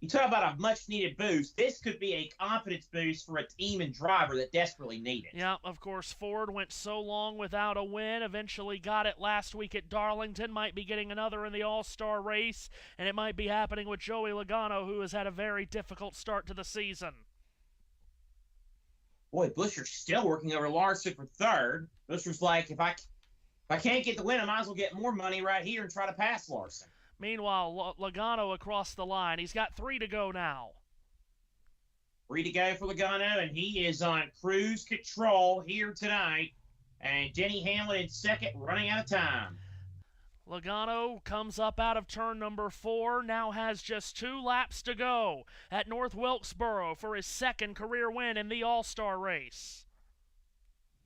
you talk about a much-needed boost. This could be a confidence boost for a team and driver that desperately need it. Yeah, of course, Ford went so long without a win, eventually got it last week at Darlington, might be getting another in the All-Star race, and it might be happening with Joey Logano, who has had a very difficult start to the season. Boy, Buescher's still working over Larson for third. Buescher's like, if I can't get the win, I might as well get more money right here and try to pass Larson. Meanwhile, Logano across the line. He's got 3 to go now. 3 to go for Logano, and he is on cruise control here tonight. And Denny Hamlin in second, running out of time. Logano comes up out of turn number 4, now has just 2 laps to go at North Wilkesboro for his second career win in the All-Star race.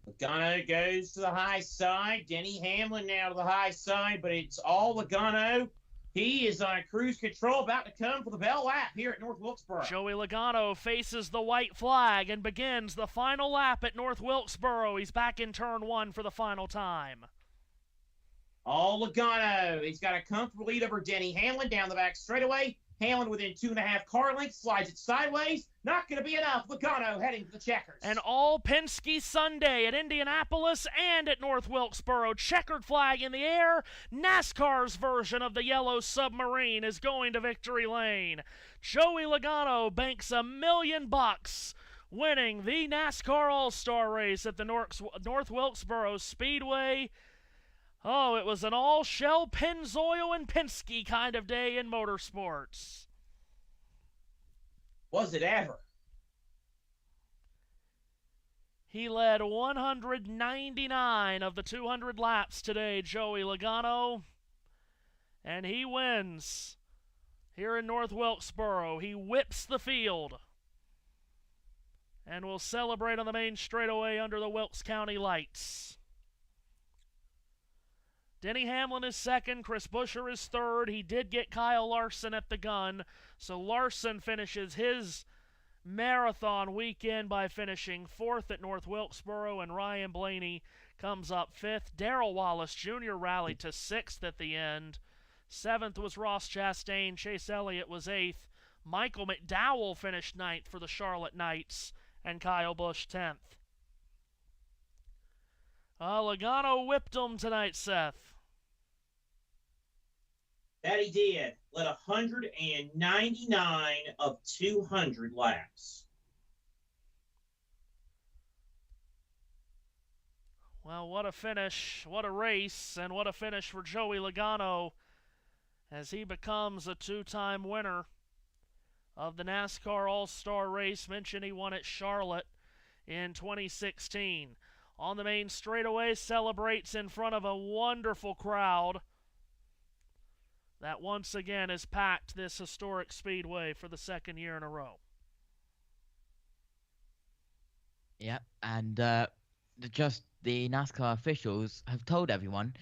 Logano goes to the high side. Denny Hamlin now to the high side, but it's all Logano. He is on cruise control, about to come for the bell lap here at North Wilkesboro. Joey Logano faces the white flag and begins the final lap at North Wilkesboro. He's back in turn 1 for the final time. All Logano. He's got a comfortable lead over Denny Hamlin down the back straightaway. Hamlin within 2.5 car lengths, slides it sideways. Not going to be enough. Logano heading to the checkers. An all Penske Sunday at Indianapolis and at North Wilkesboro. Checkered flag in the air. NASCAR's version of the Yellow Submarine is going to victory lane. Joey Logano banks $1 million, winning the NASCAR All-Star race at the North Wilkesboro Speedway. Oh, it was an all-Shell, Pennzoil, and Penske kind of day in motorsports. Was it ever? He led 199 of the 200 laps today, Joey Logano. And he wins here in North Wilkesboro. He whips the field. And will celebrate on the main straightaway under the Wilkes County lights. Denny Hamlin is second. Chris Buescher is third. He did get Kyle Larson at the gun. So Larson finishes his marathon weekend by finishing 4th at North Wilkesboro, and Ryan Blaney comes up 5th. Darrell Wallace Jr. rallied to 6th at the end. 7th was Ross Chastain. Chase Elliott was 8th. Michael McDowell finished 9th for the Charlotte Knights, and Kyle Busch 10th. Logano whipped him tonight, Seth. That he did. Led 199 of 200 laps. Well, what a finish, what a race, and what a finish for Joey Logano as he becomes a 2-time winner of the NASCAR All-Star race. Mentioned he won at Charlotte in 2016. On the main straightaway, celebrates in front of a wonderful crowd that once again has packed this historic speedway for the second year in a row. Yep, and just the NASCAR officials have told everyone,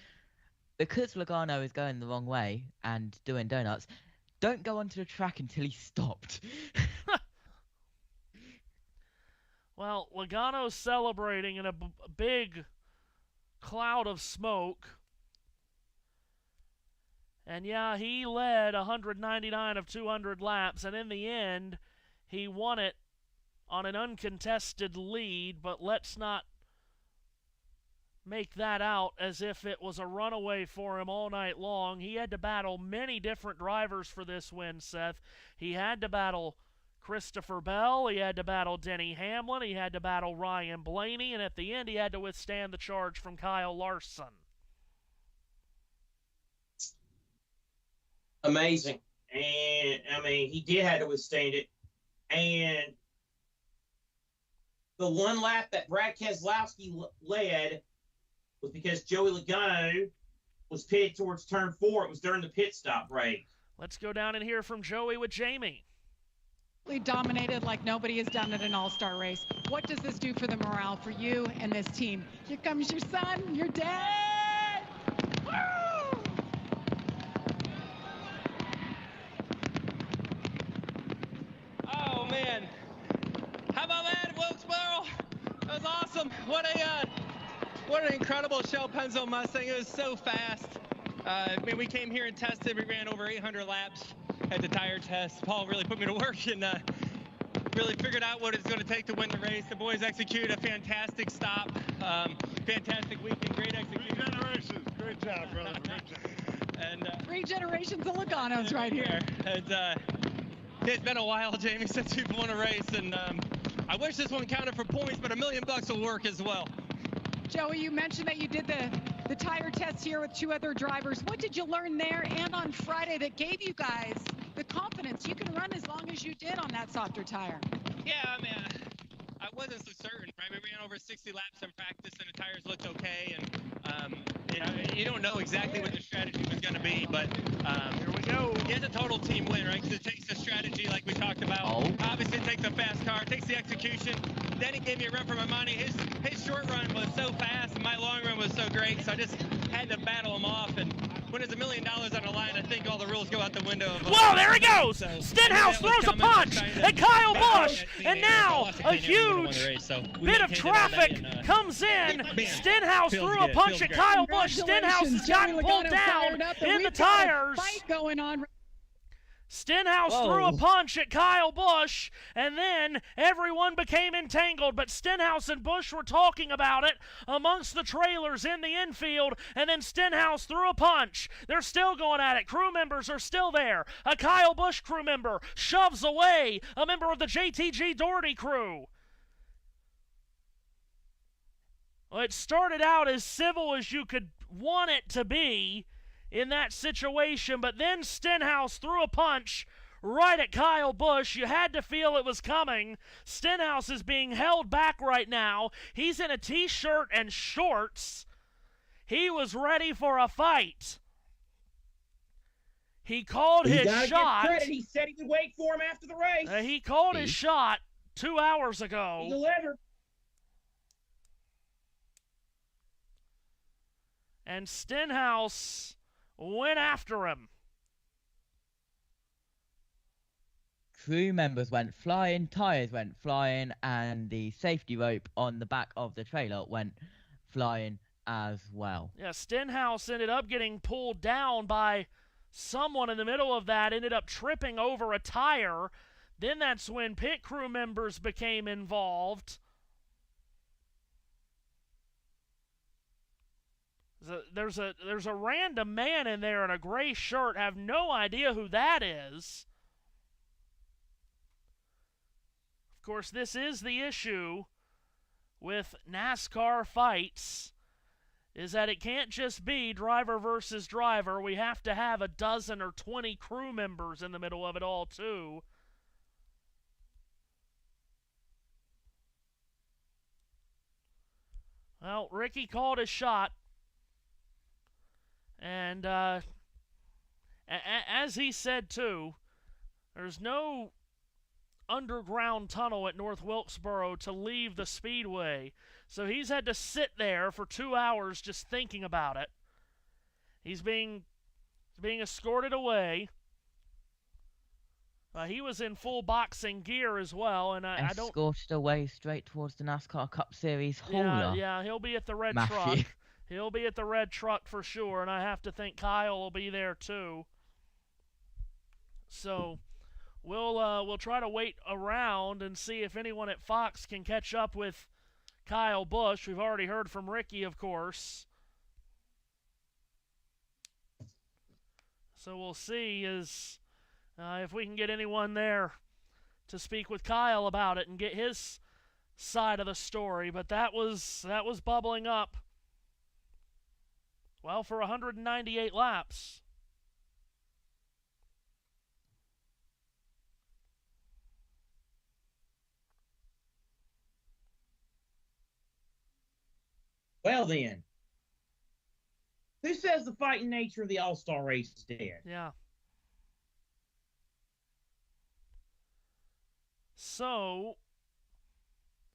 because Logano is going the wrong way and doing donuts, don't go onto the track until he's stopped. Well, Logano's celebrating in a big cloud of smoke. And yeah, he led 199 of 200 laps, and in the end, he won it on an uncontested lead, but let's not make that out as if it was a runaway for him all night long. He had to battle many different drivers for this win, Seth. He had to battle Christopher Bell, he had to battle Denny Hamlin, he had to battle Ryan Blaney, and at the end he had to withstand the charge from Kyle Larson. Amazing. And, I mean, he did have to withstand it. And the one lap that Brad Keselowski led was because Joey Logano was pitted towards turn 4. It was during the pit stop break. Let's go down and hear from Joey with Jamie. Dominated like nobody has done at an all-star race. What does this do for the morale for you and this team? Here comes your son, your dad. Woo! Oh man, how about that, Wilkesboro? That was awesome. What an incredible Shell Pennzoil Mustang. It was so fast. We came here and tested. We ran over 800 laps. at the tire test. Paul really put me to work and really figured out what it's going to take to win the race. The boys executed a fantastic stop, fantastic weekend, great execution. 3 generations. Great job, brother. Great job. And 3 generations of Logano's right here. It's been a while, Jamie, since we've won a race, and I wish this one counted for points, but $1 million will work as well. Joey, you mentioned that you did the tire test here with 2 other drivers. What did you learn there and on Friday that gave you guys the confidence you can run as long as you did on that softer tire? Yeah, I mean, I wasn't so certain, right? We ran over 60 laps in practice, and the tires looked okay, and you don't know exactly what the strategy was going to be, but here we go. It's a total team win, right? Because it takes a strategy like we talked about. Obviously, it takes a fast car, it takes the execution. Then he gave me a run for my money. His short run was so fast, and my long run was so great, so I just had to battle him off. And when there's $1 million on the line, I think all the rules go out the window. Whoa, there he goes! Stenhouse throws a punch at Kyle Busch, and now a huge bit of traffic comes in. Stenhouse threw a punch at Kyle Busch. Stenhouse has gotten pulled down in the tires. Fight going on. Stenhouse threw a punch at Kyle Busch, and then everyone became entangled. But Stenhouse and Busch were talking about it amongst the trailers in the infield, and then Stenhouse threw a punch. They're still going at it. Crew members are still there. A Kyle Busch crew member shoves away a member of the JTG Doherty crew. Well, it started out as civil as you could want it to be in that situation, but then Stenhouse threw a punch right at Kyle Busch. You had to feel it was coming. Stenhouse is being held back right now. He's in a t-shirt and shorts. He was ready for a fight. He called his shot. Give credit. He said he would wait for him after the race. He called his shot 2 hours ago. He delivered. And Stenhouse went after him. Crew members went flying, tires went flying, and the safety rope on the back of the trailer went flying as well. Yeah, Stenhouse ended up getting pulled down by someone in the middle of that, ended up tripping over a tire. Then that's when pit crew members became involved. There's a random man in there in a gray shirt. Have no idea who that is. Of course, this is the issue with NASCAR fights, is that it can't just be driver versus driver. We have to have a dozen or 20 crew members in the middle of it all, too. Well, Ricky called his shot. And as he said, too, there's no underground tunnel at North Wilkesboro to leave the Speedway. So he's had to sit there for 2 hours just thinking about it. He's being escorted away. He was in full boxing gear as well, and I don't... Escorted away straight towards the NASCAR Cup Series hauler. Yeah, he'll be at the red truck. He'll be at the red truck for sure, and I have to think Kyle will be there too. So we'll try to wait around and see if anyone at Fox can catch up with Kyle Busch. We've already heard from Ricky, of course. So we'll see if we can get anyone there to speak with Kyle about it and get his side of the story. But that was bubbling up. Well, for 198 laps. Well then, who says the fighting nature of the All-Star race is dead? Yeah. So,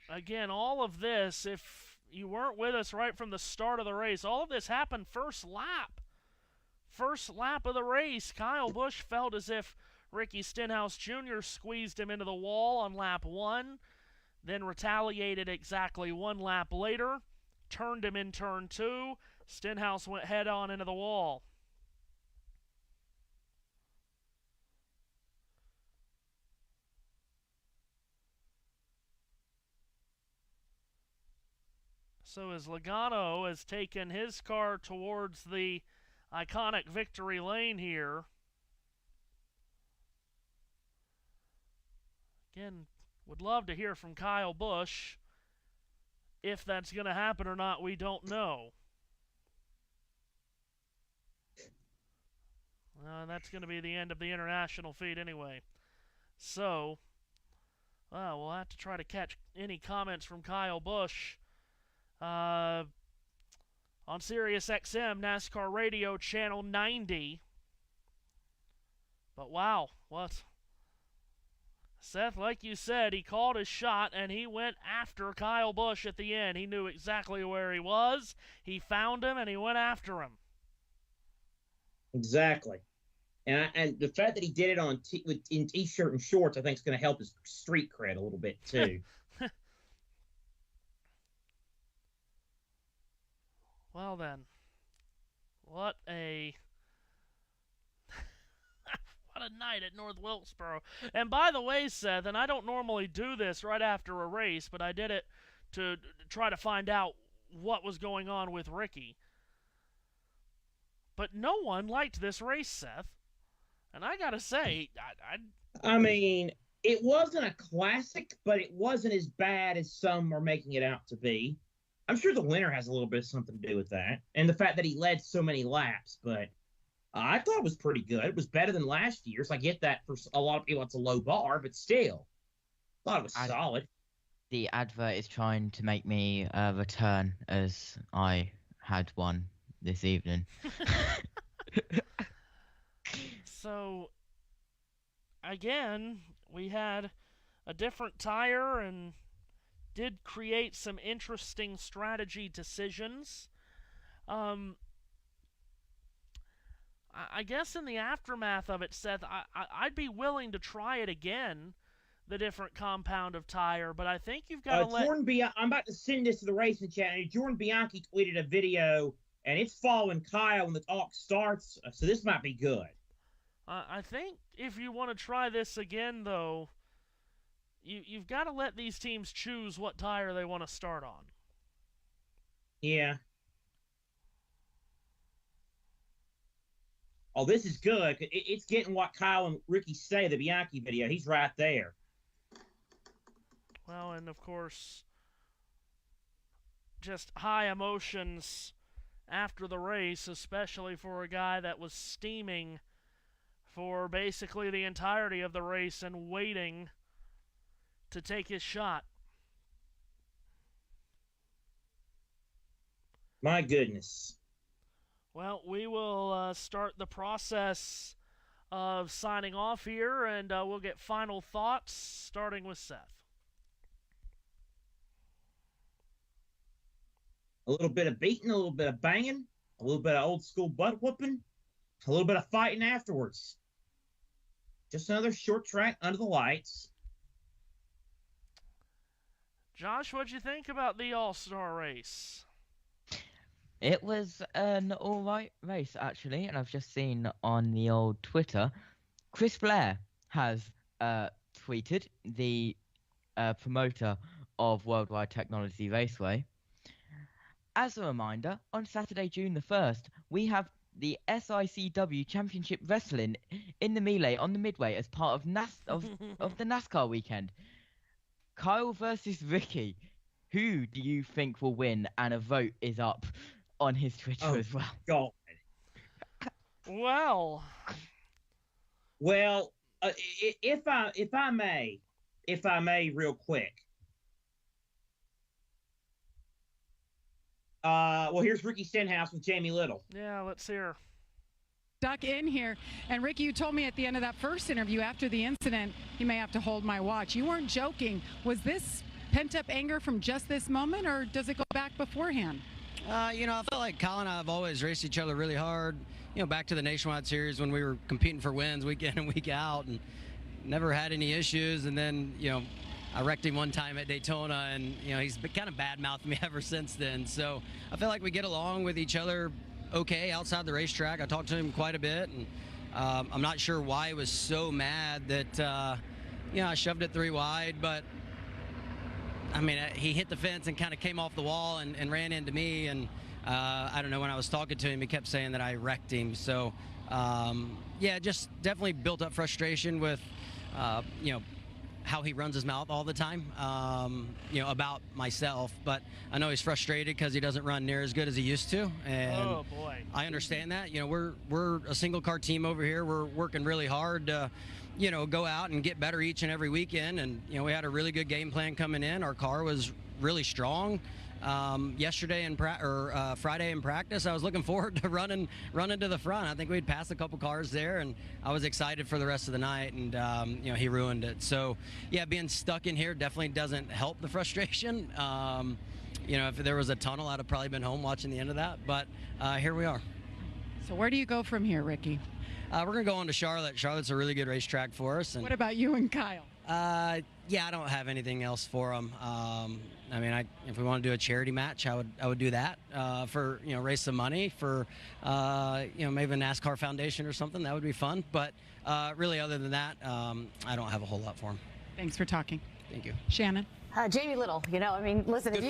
again, all of this, if you weren't with us right from the start of the race, all of this happened first lap. First lap of the race, Kyle Busch felt as if Ricky Stenhouse Jr. squeezed him into the wall on lap 1, then retaliated exactly 1 lap later, turned him in turn 2. Stenhouse went head-on into the wall. So as Logano has taken his car towards the iconic victory lane here. Again, would love to hear from Kyle Busch. If that's going to happen or not, we don't know. That's going to be the end of the international feed anyway. So, we'll have to try to catch any comments from Kyle Busch on Sirius XM NASCAR Radio Channel 90. But wow, what? Seth, like you said, he called his shot and he went after Kyle Busch at the end. He knew exactly where he was. He found him and he went after him. Exactly. And the fact that he did it in T-shirt and shorts, I think is going to help his street cred a little bit too. Well then, what a night at North Wilkesboro. And by the way, Seth, and I don't normally do this right after a race, but I did it to try to find out what was going on with Ricky. But no one liked this race, Seth. And I gotta say, I mean, it wasn't a classic, but it wasn't as bad as some are making it out to be. I'm sure the winner has a little bit of something to do with that, and the fact that he led so many laps. But I thought it was pretty good. It was better than last year's. I get that for a lot of people it's a low bar, but still, I thought it was solid. The advert is trying to make me return as I had one this evening. So, again, we had a different tire and did create some interesting strategy decisions. I guess in the aftermath of it, Seth, I'd be willing to try it again, the different compound of tire, but I think you've got to let... I'm about to send this to the racing chat, and Jordan Bianchi tweeted a video, and it's following Kyle when the talk starts, so this might be good. I think if you want to try this again, though, you've got to let these teams choose what tire they want to start on. Yeah. Oh, this is good. It's getting what Kyle and Ricky say, the Bianchi video. He's right there. Well, and of course, just high emotions after the race, especially for a guy that was steaming for basically the entirety of the race and waiting to take his shot. My goodness. Well, we will start the process of signing off here, and we'll get final thoughts, starting with Seth. A little bit of beating, a little bit of banging, a little bit of old school butt whooping, a little bit of fighting afterwards. Just another short track under the lights. Josh, what'd you think about the All-Star race? It was an alright race, actually, and I've just seen on the old Twitter, Chris Blair has tweeted, the promoter of Worldwide Technology Raceway. As a reminder, on Saturday, June the 1st, we have the SICW Championship Wrestling in the Melee on the Midway as part of of the NASCAR weekend. Kyle versus Ricky. Who do you think will win? And a vote is up on his Twitter as well. God. Well, if I may, real quick. Here's Ricky Stenhouse with Jamie Little. Yeah, let's hear. Duck in here. And Ricky, you told me at the end of that first interview after the incident, you may have to hold my watch. You weren't joking. Was this pent-up anger from just this moment, or does it go back beforehand? I felt like Kyle and I have always raced each other really hard. Back to the Nationwide Series when we were competing for wins week in and week out, and never had any issues. And then, I wrecked him one time at Daytona, and, he's been kind of bad-mouthed me ever since then. So I feel like we get along with each other okay outside the racetrack. I talked to him quite a bit, and I'm not sure why he was so mad that, I shoved it 3 wide, but I mean, he hit the fence and kind of came off the wall and ran into me. And I don't know, when I was talking to him, he kept saying that I wrecked him. So, yeah, just definitely built up frustration with, you know, how he runs his mouth all the time, you know, about myself. But I know he's frustrated because he doesn't run near as good as he used to. And oh boy, I understand that. You know, we're a single car team over here. We're working really hard to, you know, go out and get better each and every weekend. And, you know, we had a really good game plan coming in. Our car was really strong. Yesterday Friday in practice, I was looking forward to running to the front. I think we'd passed a couple cars there, and I was excited for the rest of the night. And you know, he ruined it. So yeah, being stuck in here definitely doesn't help the frustration. You know, if there was a tunnel, I'd have probably been home watching the end of that. But here we are. So where do you go from here, Ricky? We're gonna go on to Charlotte. Charlotte's a really good racetrack for us. And what about you and Kyle? Yeah, I don't have anything else for them. I mean, if we want to do a charity match, I would do that for, you know, raise some money for, you know, maybe a NASCAR Foundation or something. That would be fun. But really, other than that, I don't have a whole lot for them. Thanks for talking. Thank you. Shannon? Jamie Little, you know, I mean, listen, if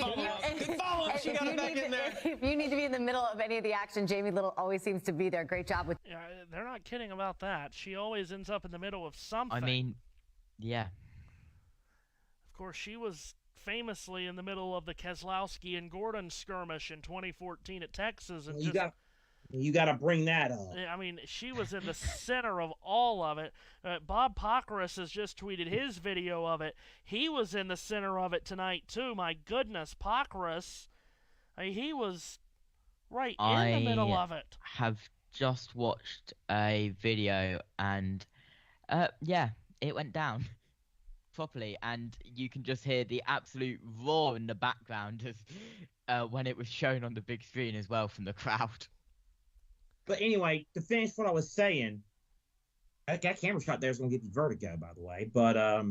you need to be in the middle of any of the action, Jamie Little always seems to be there. Great job with. Yeah, they're not kidding about that. She always ends up in the middle of something. I mean, yeah. Of course, she was famously in the middle of the Keselowski and Gordon skirmish in 2014 at Texas, and you got to bring that up. I mean, she was in the center of all of it. Bob Pockrass has just tweeted his video of it. He was in the center of it tonight, too. My goodness, Pockrass. He was right in the middle of it. I have just watched a video, and, yeah, it went down properly, and you can just hear the absolute roar in the background as, when it was shown on the big screen as well from the crowd. But anyway, to finish what I was saying, that camera shot there is going to give you vertigo, by the way. But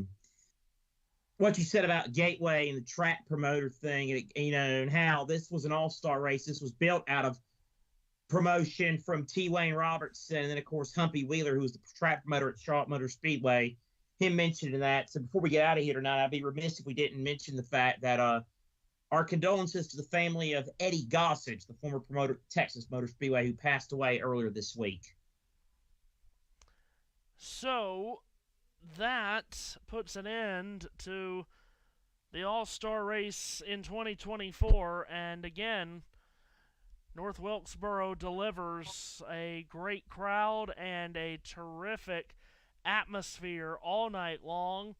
what you said about Gateway and the track promoter thing, and, you know, and how this was an all-star race. This was built out of promotion from T. Wayne Robertson, and then, of course, Humpy Wheeler, who was the track promoter at Charlotte Motor Speedway, him mentioning that. So before we get out of here tonight, I'd be remiss if we didn't mention the fact that our condolences to the family of Eddie Gossage, the former promoter at Texas Motor Speedway, who passed away earlier this week. So that puts an end to the All-Star race in 2024. And again, North Wilkesboro delivers a great crowd and a terrific atmosphere all night long.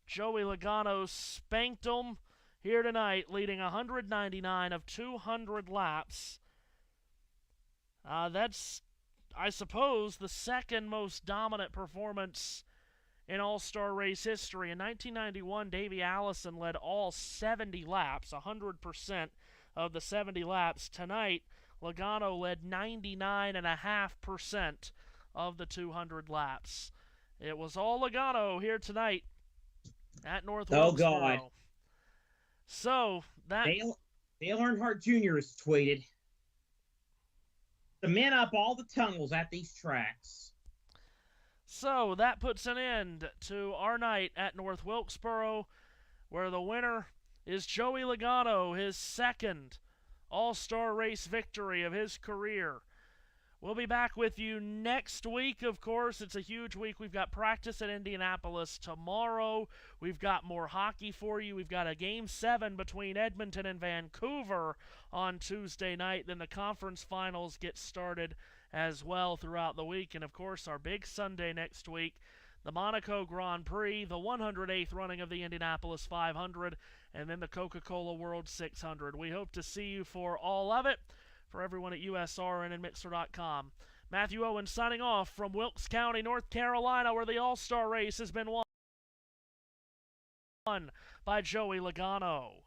Joey Logano spanked them here tonight, leading 199 of 200 laps. That's, I suppose, the second most dominant performance in All-Star race history. In 1991, Davey Allison led all 70 laps, 100% of the 70 laps. Tonight, Logano led 99.5% of the 200 laps. It was all Logano here tonight at North Wilkesboro. Oh, God. So that Dale Earnhardt Jr. has tweeted, "Cement up all the tunnels at these tracks." So that puts an end to our night at North Wilkesboro, where the winner is Joey Logano, his second All-Star race victory of his career. We'll be back with you next week, of course. It's a huge week. We've got practice at Indianapolis tomorrow. We've got more hockey for you. We've got a Game 7 between Edmonton and Vancouver on Tuesday night. Then the conference finals get started as well throughout the week. And, of course, our big Sunday next week, the Monaco Grand Prix, the 108th running of the Indianapolis 500, and then the Coca-Cola World 600. We hope to see you for all of it. For everyone at USRN and Mixer.com. Matthew Owens signing off from Wilkes County, North Carolina, where the All-Star race has been won by Joey Logano.